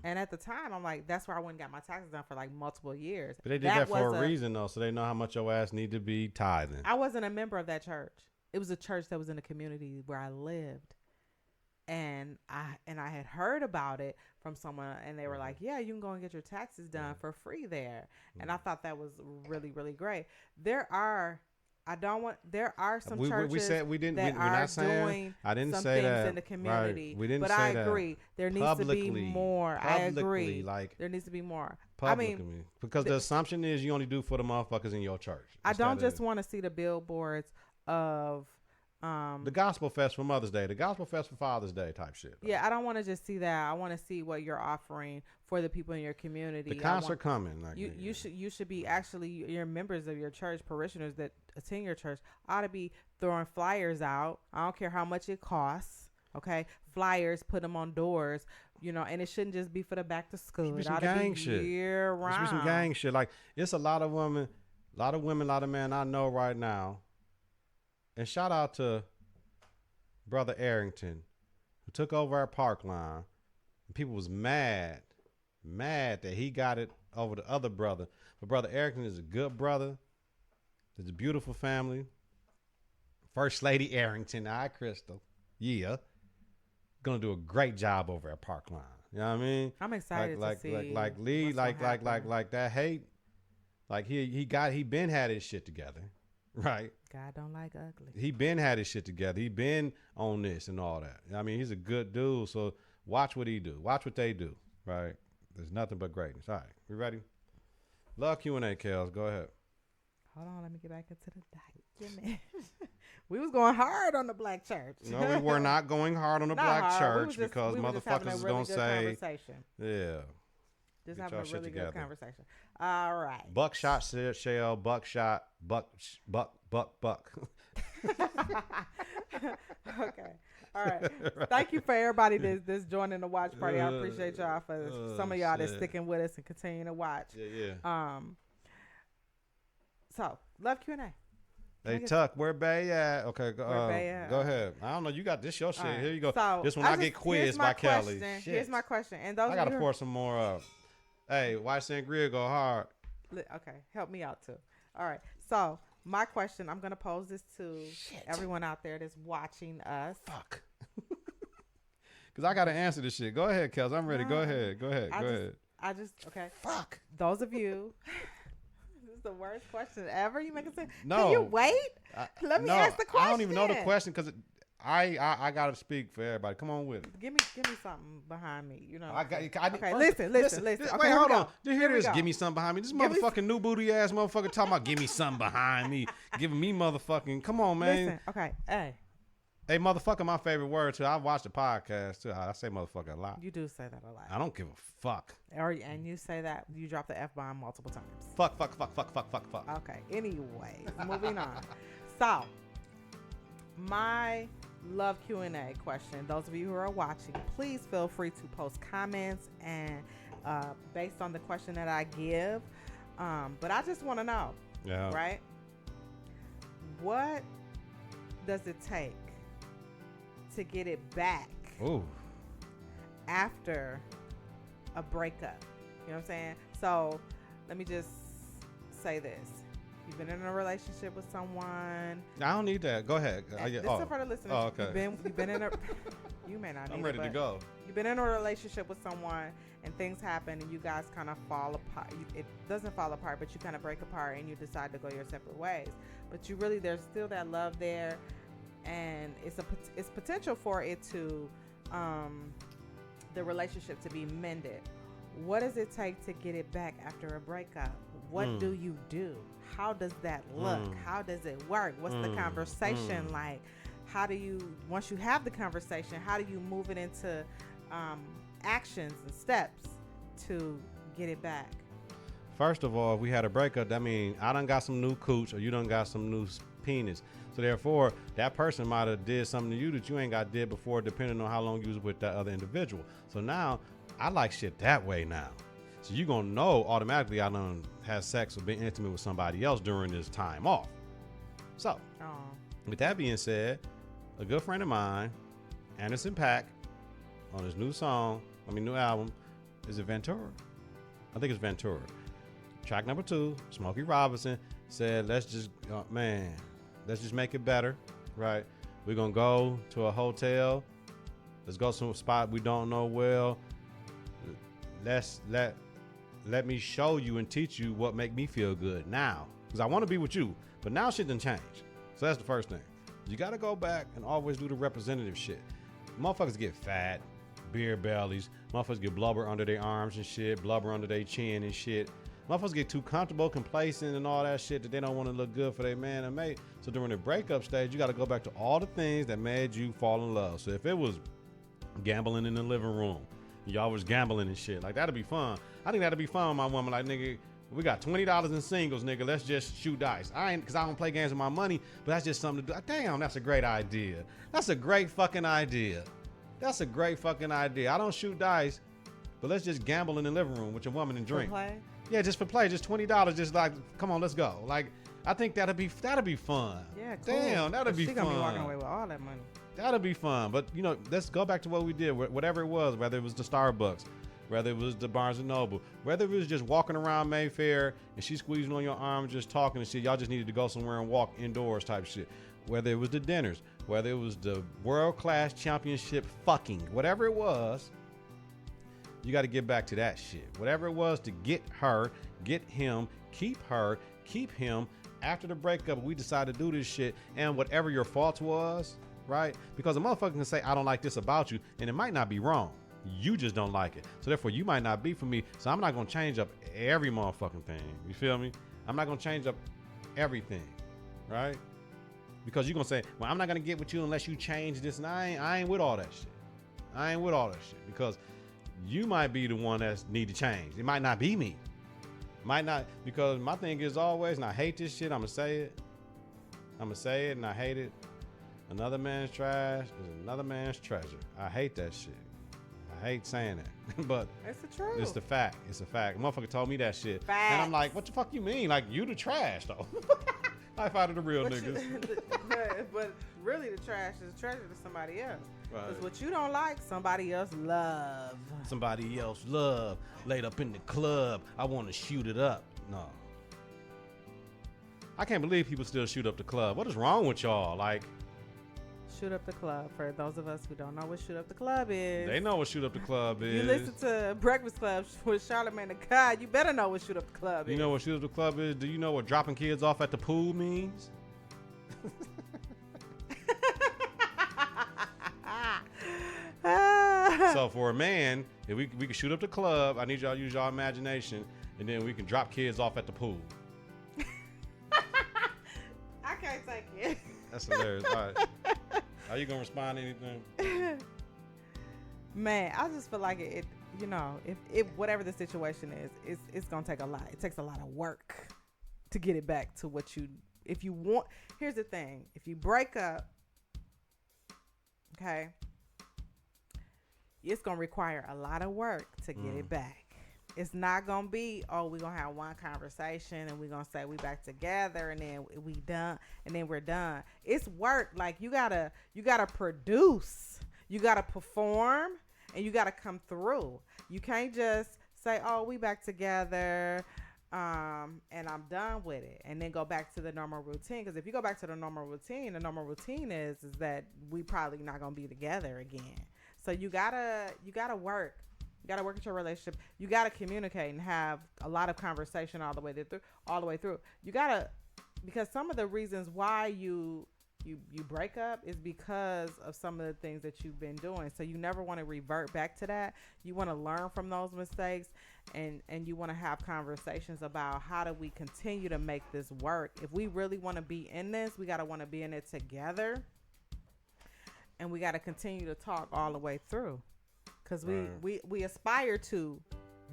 And at the time, I'm like, that's where I went and got my taxes done for like multiple years. But they did that for a reason, though, so they know how much your ass need to be tithing. I wasn't a member of that church. It was a church that was in the community where I lived. And I had heard about it from someone, and they were like, yeah, you can go and get your taxes done for free there. And I thought that was really, really great. There are some churches that are doing some things in the community. Right. We didn't but say I that. agree. There needs to be more. I agree. There needs to be more. Publicly. Because the assumption is you only do for the motherfuckers in your church. I don't just want to see the billboards of the Gospel Fest for Mother's Day, the Gospel Fest for Father's Day type shit. Yeah, I don't want to just see that. I want to see what you're offering for the people in your community. The concert coming. You should be your members of your church, parishioners that attend your church ought to be throwing flyers out. I don't care how much it costs. Okay, flyers, put them on doors. You know, and it shouldn't just be for the back to school. It ought to be year round. There should be some gang shit. Like, it's a lot of women, a lot of men I know right now. And shout out to Brother Arrington, who took over our park line. And people was mad that he got it over the other brother. But Brother Arrington is a good brother. There's a beautiful family. First Lady Arrington, Crystal. Yeah. Gonna do a great job over at Parkline. You know what I mean? I'm excited to see Lee, like that hate. Like he been had his shit together. Right. God don't like ugly. He been had his shit together. He been on this and all that. I mean, he's a good dude. So watch what he do. Watch what they do. Right. There's nothing but greatness. All right. We ready? Love Q&A, Kelz. Go ahead. Hold on. Let me get back into the diet. We was going hard on the black church. No, we were not going hard on the black church because motherfuckers is going to say. Yeah. Just having a really good conversation. All right. Buckshot shell, buck Buck. Okay. All right. Thank you for everybody that's joining the watch party. I appreciate y'all for some of y'all that's sticking with us and continuing to watch. Yeah. So love Q&A. Hey Tuck, where Bay at? Okay, go ahead. I don't know. You got this your shit. Right. Here you go. So this one I get quizzed by Kelly. Here's my question. And those I gotta pour some more up. Hey, white sangria go hard. Okay, help me out too. All right. So my question, I'm gonna pose this to everyone out there that's watching us. Fuck. Because I gotta answer this shit. Go ahead, Kelz. I'm ready. Go ahead. Okay. Fuck. Those of you. This is the worst question ever. You make it say, no. Can you wait? Let me ask the question. I don't even know the question because I gotta speak for everybody. Come on with it. Give me something behind me. You know. Okay, listen. Okay, wait, hold on. Do you hear this? Give me something behind me. This motherfucking new booty ass motherfucker talking about give me something behind me. Giving me motherfucking. Come on, man. Listen. Okay. Hey, motherfucker, my favorite word too. I watch the podcast too. I say motherfucker a lot. You do say that a lot. I don't give a fuck. And you say that you drop the F-bomb multiple times. Fuck. Okay. Anyway, moving on. So, my love Q&A question. Those of you who are watching, please feel free to post comments and based on the question that I give. But I just want to know. Yeah. Right. What does it take to get it back after a breakup? You know what I'm saying? So let me just say this. You've been in a relationship with someone. I don't need that. Go ahead. This is for the listeners. Oh, okay. You've been in a you may not need I'm ready to go. You've been in a relationship with someone and things happen and you guys kind of fall apart. It doesn't fall apart, but you kind of break apart and you decide to go your separate ways. But there's still that love there. And it's potential for it to, the relationship to be mended. What does it take to get it back after a breakup? What do you do? How does that look? How does it work? What's the conversation like? How do you, once you have the conversation, how do you move it into actions and steps to get it back? First of all, if we had a breakup, that means I done got some new cooch or you done got some new penis. So therefore, that person might have did something to you that you ain't got did before, depending on how long you was with that other individual. So now, I like shit that way now. So you gonna know automatically I done had sex or been intimate with somebody else during this time off. So, with that being said, a good friend of mine, Anderson .Paak, on his new album, is it Ventura? I think it's Ventura. Track number 2, Smokey Robinson said, let's just make it better, right? We're going to go to a hotel. Let's go to a spot we don't know well. Let me show you and teach you what make me feel good now. Because I want to be with you, but now shit done changed. So that's the first thing. You got to go back and always do the representative shit. Motherfuckers get fat, beer bellies. Motherfuckers get blubber under their arms and shit, blubber under their chin and shit. Motherfuckers get too comfortable, complacent, and all that shit that they don't want to look good for their man and mate. So during the breakup stage, you got to go back to all the things that made you fall in love. So if it was gambling in the living room, y'all was gambling and shit, like that'd be fun. I think that'd be fun with my woman. Like, nigga, we got $20 in singles, nigga. Let's just shoot dice. Because I don't play games with my money, but that's just something to do. Damn, that's a great idea. That's a great fucking idea. I don't shoot dice, but let's just gamble in the living room with your woman and drink. For play? Yeah, just for play, just $20. Just like, come on, let's go. Like, I think that'd be fun. Yeah, cool. Damn, that'd be fun. She gonna be walking away with all that money. That'd be fun. But let's go back to what we did. Whatever it was, whether it was the Starbucks, whether it was the Barnes & Noble, whether it was just walking around Mayfair and she squeezing on your arm, just talking and shit. Y'all just needed to go somewhere and walk indoors type shit. Whether it was the dinners, whether it was the world-class championship fucking, whatever it was, you got to get back to that shit. Whatever it was to get her, get him, keep her, keep him. After the breakup, we decided to do this shit, and whatever your fault was, right? Because a motherfucker can say, I don't like this about you, and it might not be wrong. You just don't like it. So therefore, you might not be for me. So I'm not going to change up every motherfucking thing. You feel me? I'm not going to change up everything, right? Because you're going to say, well, I'm not going to get with you unless you change this. And I ain't with all that shit. Because you might be the one that need to change. It might not be me. Might not. Because my thing is always, and I hate this shit, I'm going to say it. I'm gonna say it, and I hate it. Another man's trash is another man's treasure. I hate that shit. I hate saying that, but it's the truth. It's the fact. It's a fact. A motherfucker told me that shit, Facts. and I'm like, what the fuck you mean? Like, you the trash though. I find it the real niggas. But really, the trash is a treasure to somebody else. Right. Because what you don't like, somebody else love. Somebody else love. Laid up in the club. I want to shoot it up. No. I can't believe people still shoot up the club. What is wrong with y'all? Like, Shoot Up the Club. For those of us who don't know what Shoot Up the Club is. they know what shoot up the club is. You listen to Breakfast Club with Charlamagne the God, you better know what Shoot Up the Club is. You know what shoot up the club is? Do you know what dropping kids off at the pool means? So for a man, if we can shoot up the club, I need y'all to use y'all imagination, and then we can drop kids off at the pool. I can't take it. That's hilarious. All right. Are you gonna respond to anything? Man, I just feel like it you know, if whatever the situation is, it's gonna take a lot. It takes a lot of work to get it back to what you, if you want. Here's the thing: if you break up, okay, it's gonna require a lot of work to get it back. It's not gonna be, oh, we're gonna have one conversation and we're gonna say we back together and then we done and then we're done. It's work. Like you gotta produce, you gotta perform, and you gotta come through. You can't just say, oh, we back together, and I'm done with it, and then go back to the normal routine. Because if you go back to the normal routine is that we probably not gonna be together again. So you gotta work. You gotta work at your relationship. You gotta communicate and have a lot of conversation all the way through. You gotta, because some of the reasons why you break up is because of some of the things that you've been doing. So you never want to revert back to that. You want to learn from those mistakes, and you want to have conversations about how do we continue to make this work. If we really want to be in this, we gotta want to be in it together, and we gotta continue to talk all the way through. Because we aspire to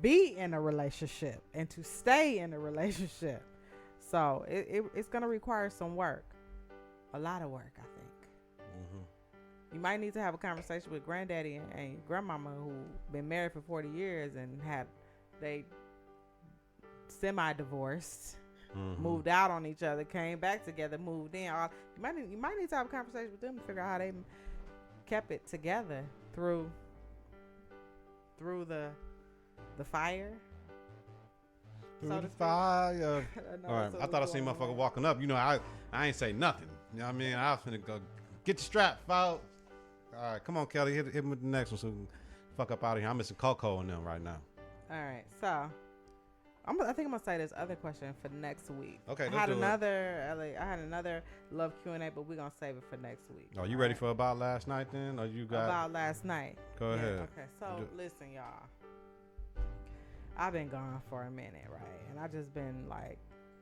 be in a relationship and to stay in a relationship. So it's going to require some work. A lot of work, I think. Mm-hmm. You might need to have a conversation with granddaddy and grandmama who been married for 40 years and they semi-divorced, moved out on each other, came back together, moved in. You might need to have a conversation with them to figure out how they kept it together through the fire. Through the fire. All right. I thought I seen motherfucker walking up. You know, I ain't say nothing. You know what I mean? I was finna go get the strap, folks. All right, come on, Kelly. Hit him with the next one so we can fuck up out of here. I'm missing Coco and them right now. All right. So I think I'm gonna say this other question for next week. Okay. I had another love Q&A, but we're gonna save it for next week. Oh, you ready for About Last Night then? Or you got About Last Night? Go ahead. Okay. So listen, y'all. I've been gone for a minute, right? And I just been like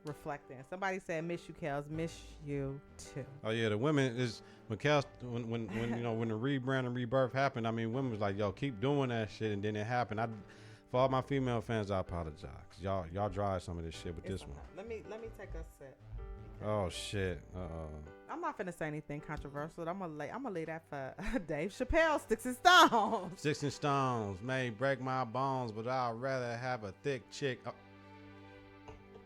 reflecting. Somebody said, "Miss you, Kelz. Miss you too." Oh yeah, the women is when Kelz when you know when the rebrand and rebirth happened. I mean, women was like, "Yo, keep doing that shit," and then it happened. For all my female fans, I apologize. Y'all drive some of this shit with this one. Let me take a sip. Oh shit. I'm not finna say anything controversial. I'm gonna lay that for Dave Chappelle. Sticks and Stones. Sticks and Stones may break my bones, but I'd rather have a thick chick.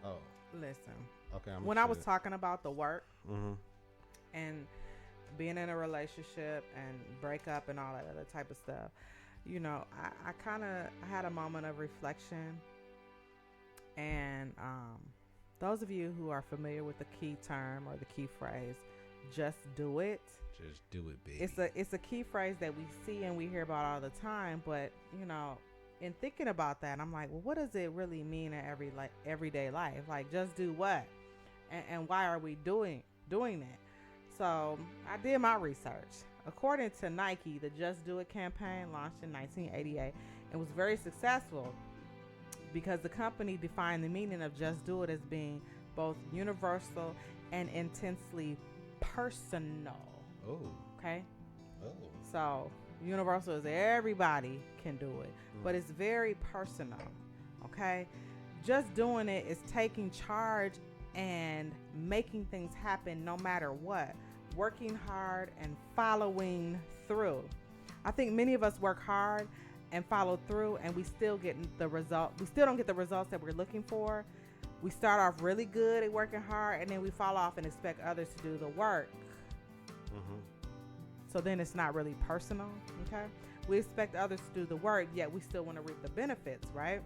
Oh. Listen. Okay. When I was talking about the work and being in a relationship and break up and all that other type of stuff, you know, I kind of had a moment of reflection, and those of you who are familiar with the key term or the key phrase, just do it. Just do it, baby. It's a key phrase that we see and we hear about all the time, but you know, in thinking about that, I'm like, well, what does it really mean in everyday life? Like, just do what? And why are we doing that? So I did my research. According to Nike, the Just Do It campaign launched in 1988 and was very successful because the company defined the meaning of just do it as being both universal and intensely personal. Oh. Okay? Oh. So universal is everybody can do it, but it's very personal. Okay? Just doing it is taking charge and making things happen no matter what. Working hard and following through. I think many of us work hard and follow through, and we still get the result. We still don't get the results that we're looking for. We start off really good at working hard, and then we fall off and expect others to do the work. Mm-hmm. So then it's not really personal, okay? We expect others to do the work, yet we still want to reap the benefits, right?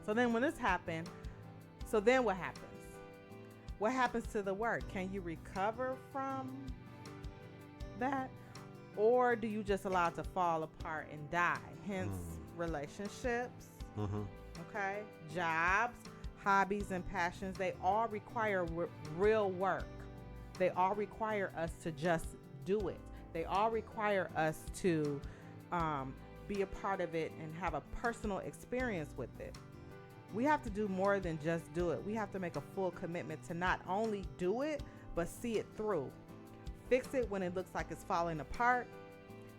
So then when this happens, so then what happens? What happens to the work? Can you recover from that? Or do you just allow it to fall apart and die? Hence, relationships, okay? Jobs, hobbies, and passions, they all require real work. They all require us to just do it. They all require us to be a part of it and have a personal experience with it. We have to do more than just do it. We have to make a full commitment to not only do it, but see it through. Fix it when it looks like it's falling apart,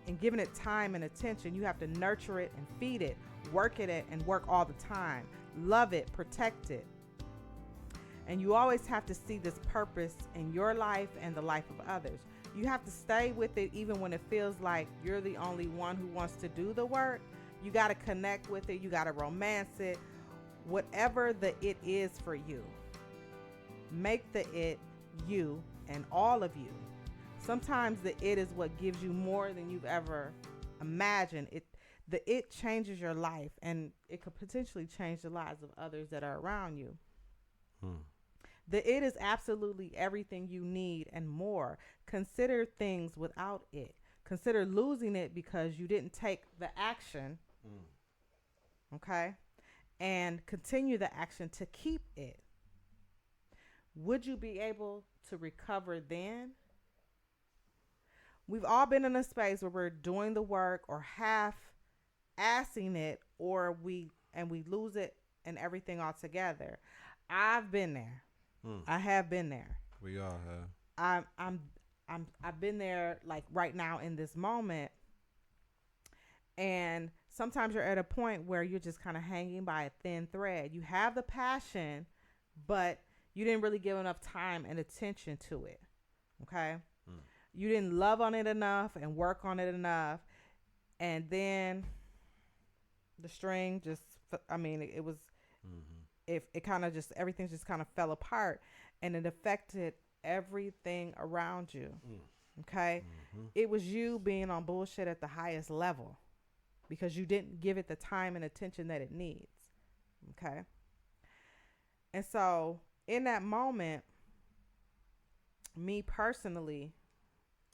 and giving it time and attention. You have to nurture it and feed it, work at it, and work all the time. Love it, protect it. And you always have to see this purpose in your life and the life of others. You have to stay with it even when it feels like you're the only one who wants to do the work. You got to connect with it. You got to romance it. Whatever the it is for you, make the it you and all of you. Sometimes the it is what gives you more than you've ever imagined. The it changes your life, and it could potentially change the lives of others that are around you. The it is absolutely everything you need and more. Consider things without it. Consider losing it because you didn't take the action. Okay? And continue the action to keep it. Would you be able to recover then? We've all been in a space where we're doing the work or half-assing it, or we lose it and everything altogether. I've been there. I have been there. We all have. I've been there, like right now in this moment. And sometimes you're at a point where you're just kind of hanging by a thin thread. You have the passion, but you didn't really give enough time and attention to it. Okay? You didn't love on it enough and work on it enough. And then the string just, it was, it kind of just, everything just kind of fell apart, and it affected everything around you. Okay? It was you being on bullshit at the highest level because you didn't give it the time and attention that it needs. Okay? And so in that moment, me personally,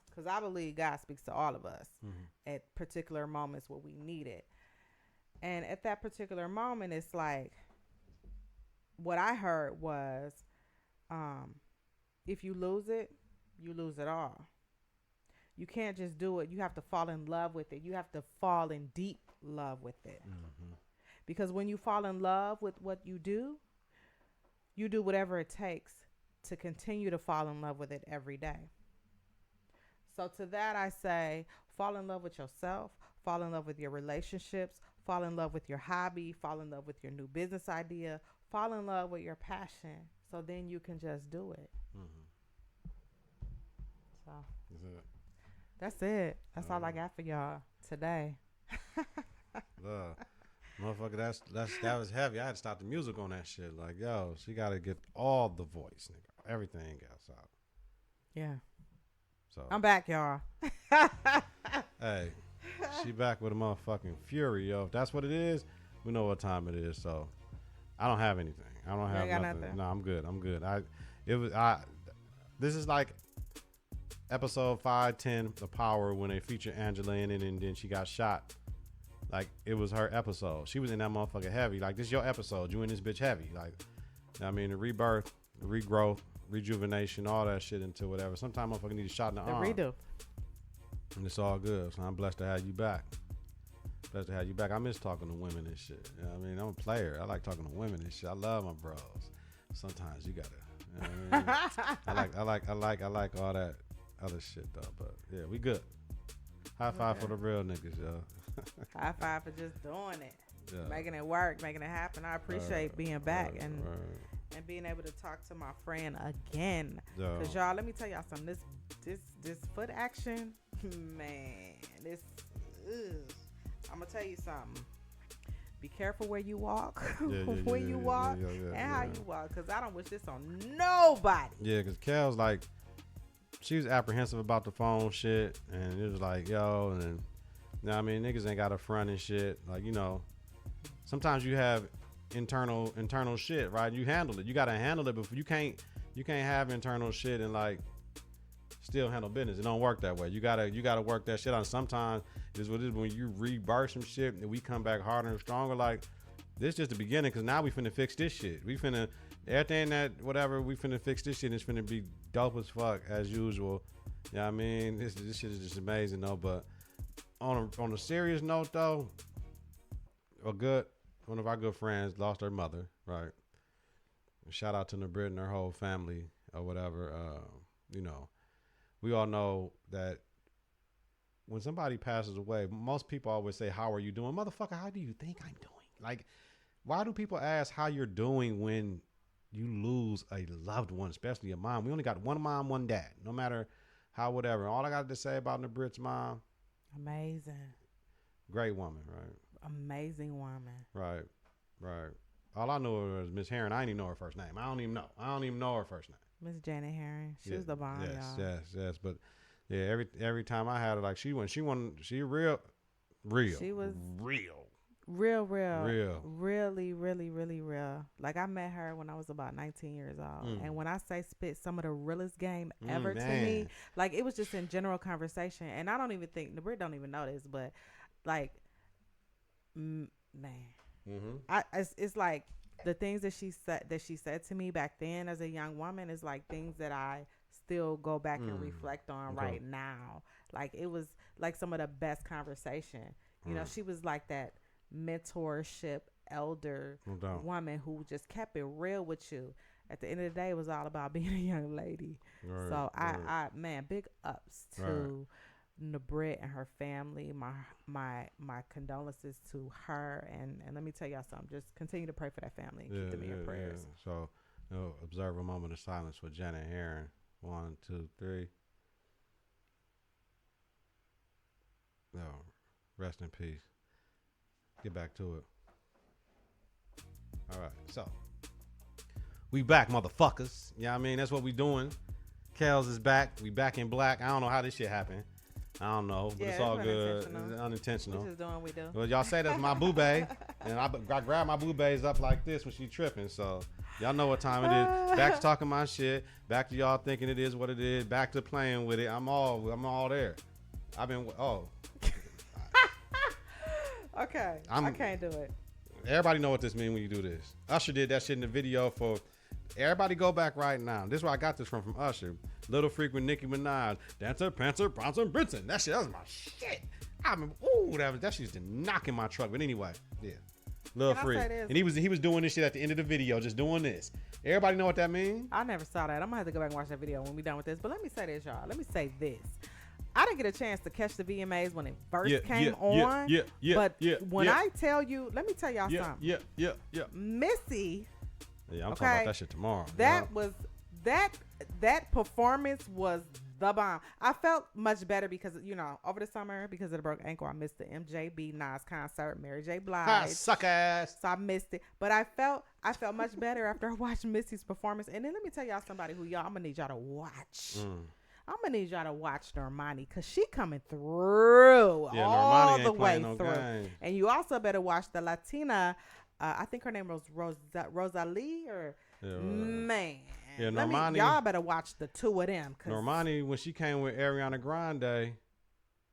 because I believe God speaks to all of us at particular moments where we need it. And at that particular moment, it's like, what I heard was, if you lose it all. You can't just do it. You have to fall in love with it. You have to fall in deep love with it. Because when you fall in love with what you do whatever it takes to continue to fall in love with it every day. So to that I say, fall in love with yourself, fall in love with your relationships, fall in love with your hobby, fall in love with your new business idea, fall in love with your passion. So then you can just do it. So that's it. That's all I got for y'all today. Motherfucker, that was heavy. I had to stop the music on that shit. Like, yo, she got to get all the voice, nigga. Everything else out. Yeah. So I'm back, y'all. Hey, she back with a motherfucking fury, yo. If that's what it is, we know what time it is. So I don't have anything. I don't have nothing. No, I'm good. This is like episode 510, The Power, when they feature Angela in it, and then she got shot. Like, it was her episode. She was in that motherfucker heavy. Like, this is your episode. You in this bitch heavy. Like, I mean, the rebirth, the regrowth, rejuvenation, all that shit into whatever. Sometimes motherfucker need a shot in the arm. Redo. And it's all good. So I'm blessed to have you back. Blessed to have you back. I miss talking to women and shit. You know what I mean? I'm a player. I like talking to women and shit. I love my bros. Sometimes you gotta. You know what I mean? I like all that other shit though. But yeah, we good. High five for the real niggas, yo. High five for just doing it. Yeah. Making it work, making it happen. I appreciate being back and being able to talk to my friend again. Yo. Cause y'all, let me tell y'all something. This foot action, man. This. I'm gonna tell you something. Be careful where you walk, when you walk, and how you walk. Cause I don't wish this on nobody. Yeah, cause Kelz, like, she was apprehensive about the phone shit, and it was like, yo, and you know what I mean, niggas ain't got a front and shit. Like, you know, sometimes you have internal shit, right? You handle it. You gotta handle it, but you can't have internal shit and like still handle business. It don't work that way. You gotta work that shit on. Sometimes it's what it is when you rebirth some shit and we come back harder and stronger. Like, this just the beginning, because now we finna fix this shit. We finna everything that whatever we finna fix this shit. And it's finna be dope as fuck as usual. You know what I mean? This shit is just amazing though. But on a serious note though, one of our good friends lost her mother. Right. Shout out to Nabrit and her whole family or whatever. You know, we all know that when somebody passes away, most people always say, "How are you doing?" Motherfucker, how do you think I'm doing? Like, why do people ask how you're doing when you lose a loved one, especially a mom? We only got one mom, one dad, no matter how whatever. All I got to say about Nabrit's mom, amazing. Great woman, right? Amazing woman. Right. All I know was Miss Herring. I didn't even know her first name. I don't even know her first name. Miss Janet Herring. She was the bomb, y'all. Yes. But yeah, every time I had her, like she real. She was real. Really, really, really real. Like, I met her when I was about 19 years old. And when I say spit some of the realest game ever to me, like, it was just in general conversation. And I don't even think, Nabrit don't even know this, but like, man, it's like the things that she said to me back then as a young woman is like things that I still go back and reflect on right now. Like, it was like some of the best conversation. You know, she was like that mentorship elder woman who just kept it real with you. At the end of the day, it was all about being a young lady. Right, so I man, big ups to Nabrit and her family. My condolences to her, and let me tell y'all something. Just continue to pray for that family and keep them in your prayers. So, observe a moment of silence for Janet Herring. 1, 2, 3. No, rest in peace. Get back to it. All right, so we back, motherfuckers. Yeah, I mean, that's what we doing. Kelz is back. We back in black. I don't know how this shit happened. I don't know, but it's all good. It's unintentional. We're just doing what we do. Well, y'all say that's my boobay, and I grab my boobays up like this when she tripping. So y'all know what time it is. Back to talking my shit. Back to y'all thinking it is what it is. Back to playing with it. I'm all there. I've been Okay, I can't do it. Everybody know what this means when you do this. Usher did that shit in the video for. Everybody go back right now. This is where I got this from Usher. Little Freak with Nicki Minaj. Dancer, Prancer, Bronson, Brinson. That was my shit. I remember, that shit used to knock in my truck. But anyway, yeah. Little Freak. And he was doing this shit at the end of the video, just doing this. Everybody know what that means? I never saw that. I'm going to have to go back and watch that video when we done with this. But let me say this, y'all. Let me say this. I didn't get a chance to catch the VMAs when it first came on. But when I tell you, let me tell y'all something. Missy. Yeah, I'm talking about that shit tomorrow. That performance was the bomb. I felt much better because, over the summer, because of the broken ankle, I missed the MJB Nas concert, Mary J. Blige. Suck ass. So I missed it. But I felt much better after I watched Missy's performance. And then let me tell y'all somebody who I'm going to need y'all to watch. I'm going to need y'all to watch Normani because she coming through all the way through. And you also better watch the Latina, I think her name was Rosalie or man. Yeah, Normani. Y'all better watch the two of them. Normani, when she came with Ariana Grande,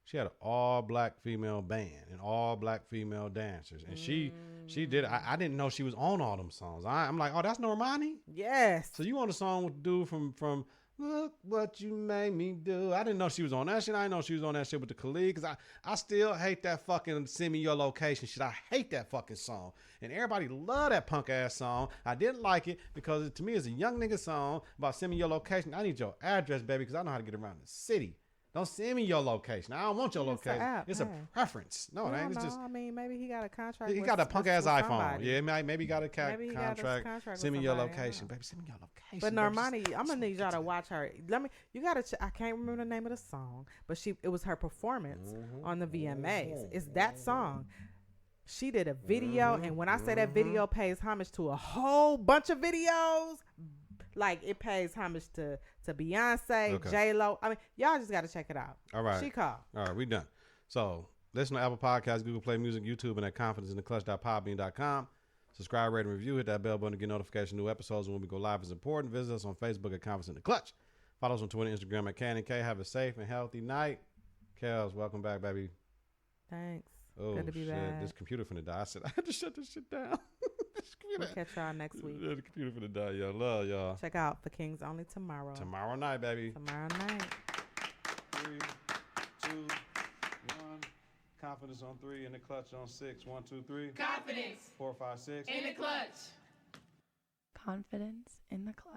she had an all-black female band and all-black female dancers. And she did. I didn't know she was on all them songs. I'm like, oh, that's Normani? Yes. So you on the song with the dude from Look What You Made Me Do. I didn't know she was on that shit. I didn't know she was on that shit with the Khalid because I still hate that fucking Send Me Your Location shit. I hate that fucking song. And everybody love that punk ass song. I didn't like it because to me it's a young nigga song about send me your location. I need your address, baby, because I know how to get around the city. Don't send me your location. I don't want your It's a location. app, It's hey. a preference. No, We it don't ain't. It's know. just I mean, maybe he got a contract. he with, got a punk ass with iPhone. somebody. Yeah, maybe he got a Maybe he got a contract. contract Send with me your somebody, I don't location, know. baby. Send me your location. But baby. Normani, I'm gonna need y'all to Just- watch her. You gotta. I can't remember the name of the song, but it was her performance on the VMAs. It's that song. She did a video, and when I say that video pays homage to a whole bunch of videos, like it pays homage to Beyonce, Okay. J-Lo. I mean, y'all just gotta check it out. All right. She called. All right, we done. So listen to Apple Podcasts, Google Play Music, YouTube, and at confidenceintheclutch.podbean.com. Subscribe, rate, and review. Hit that bell button to get notification of new episodes when we go live is important. Visit us on Facebook at Confidence in the Clutch. Follow us on Twitter and Instagram at Cannon K. Have a safe and healthy night. Kelz, welcome back, baby. Thanks. Oh, Good to be shit. back. This computer finna die. I said I had to shut this shit down. This computer. We'll catch y'all next week. Yeah, the computer finna die, y'all. Love y'all. Check out For Kings Only tomorrow. Tomorrow night, baby. Tomorrow night. 3, 2, 1. Confidence on 3 and the clutch on 6. 1, 2, 3. Confidence 4, 5, 6. in the clutch. Confidence in the clutch.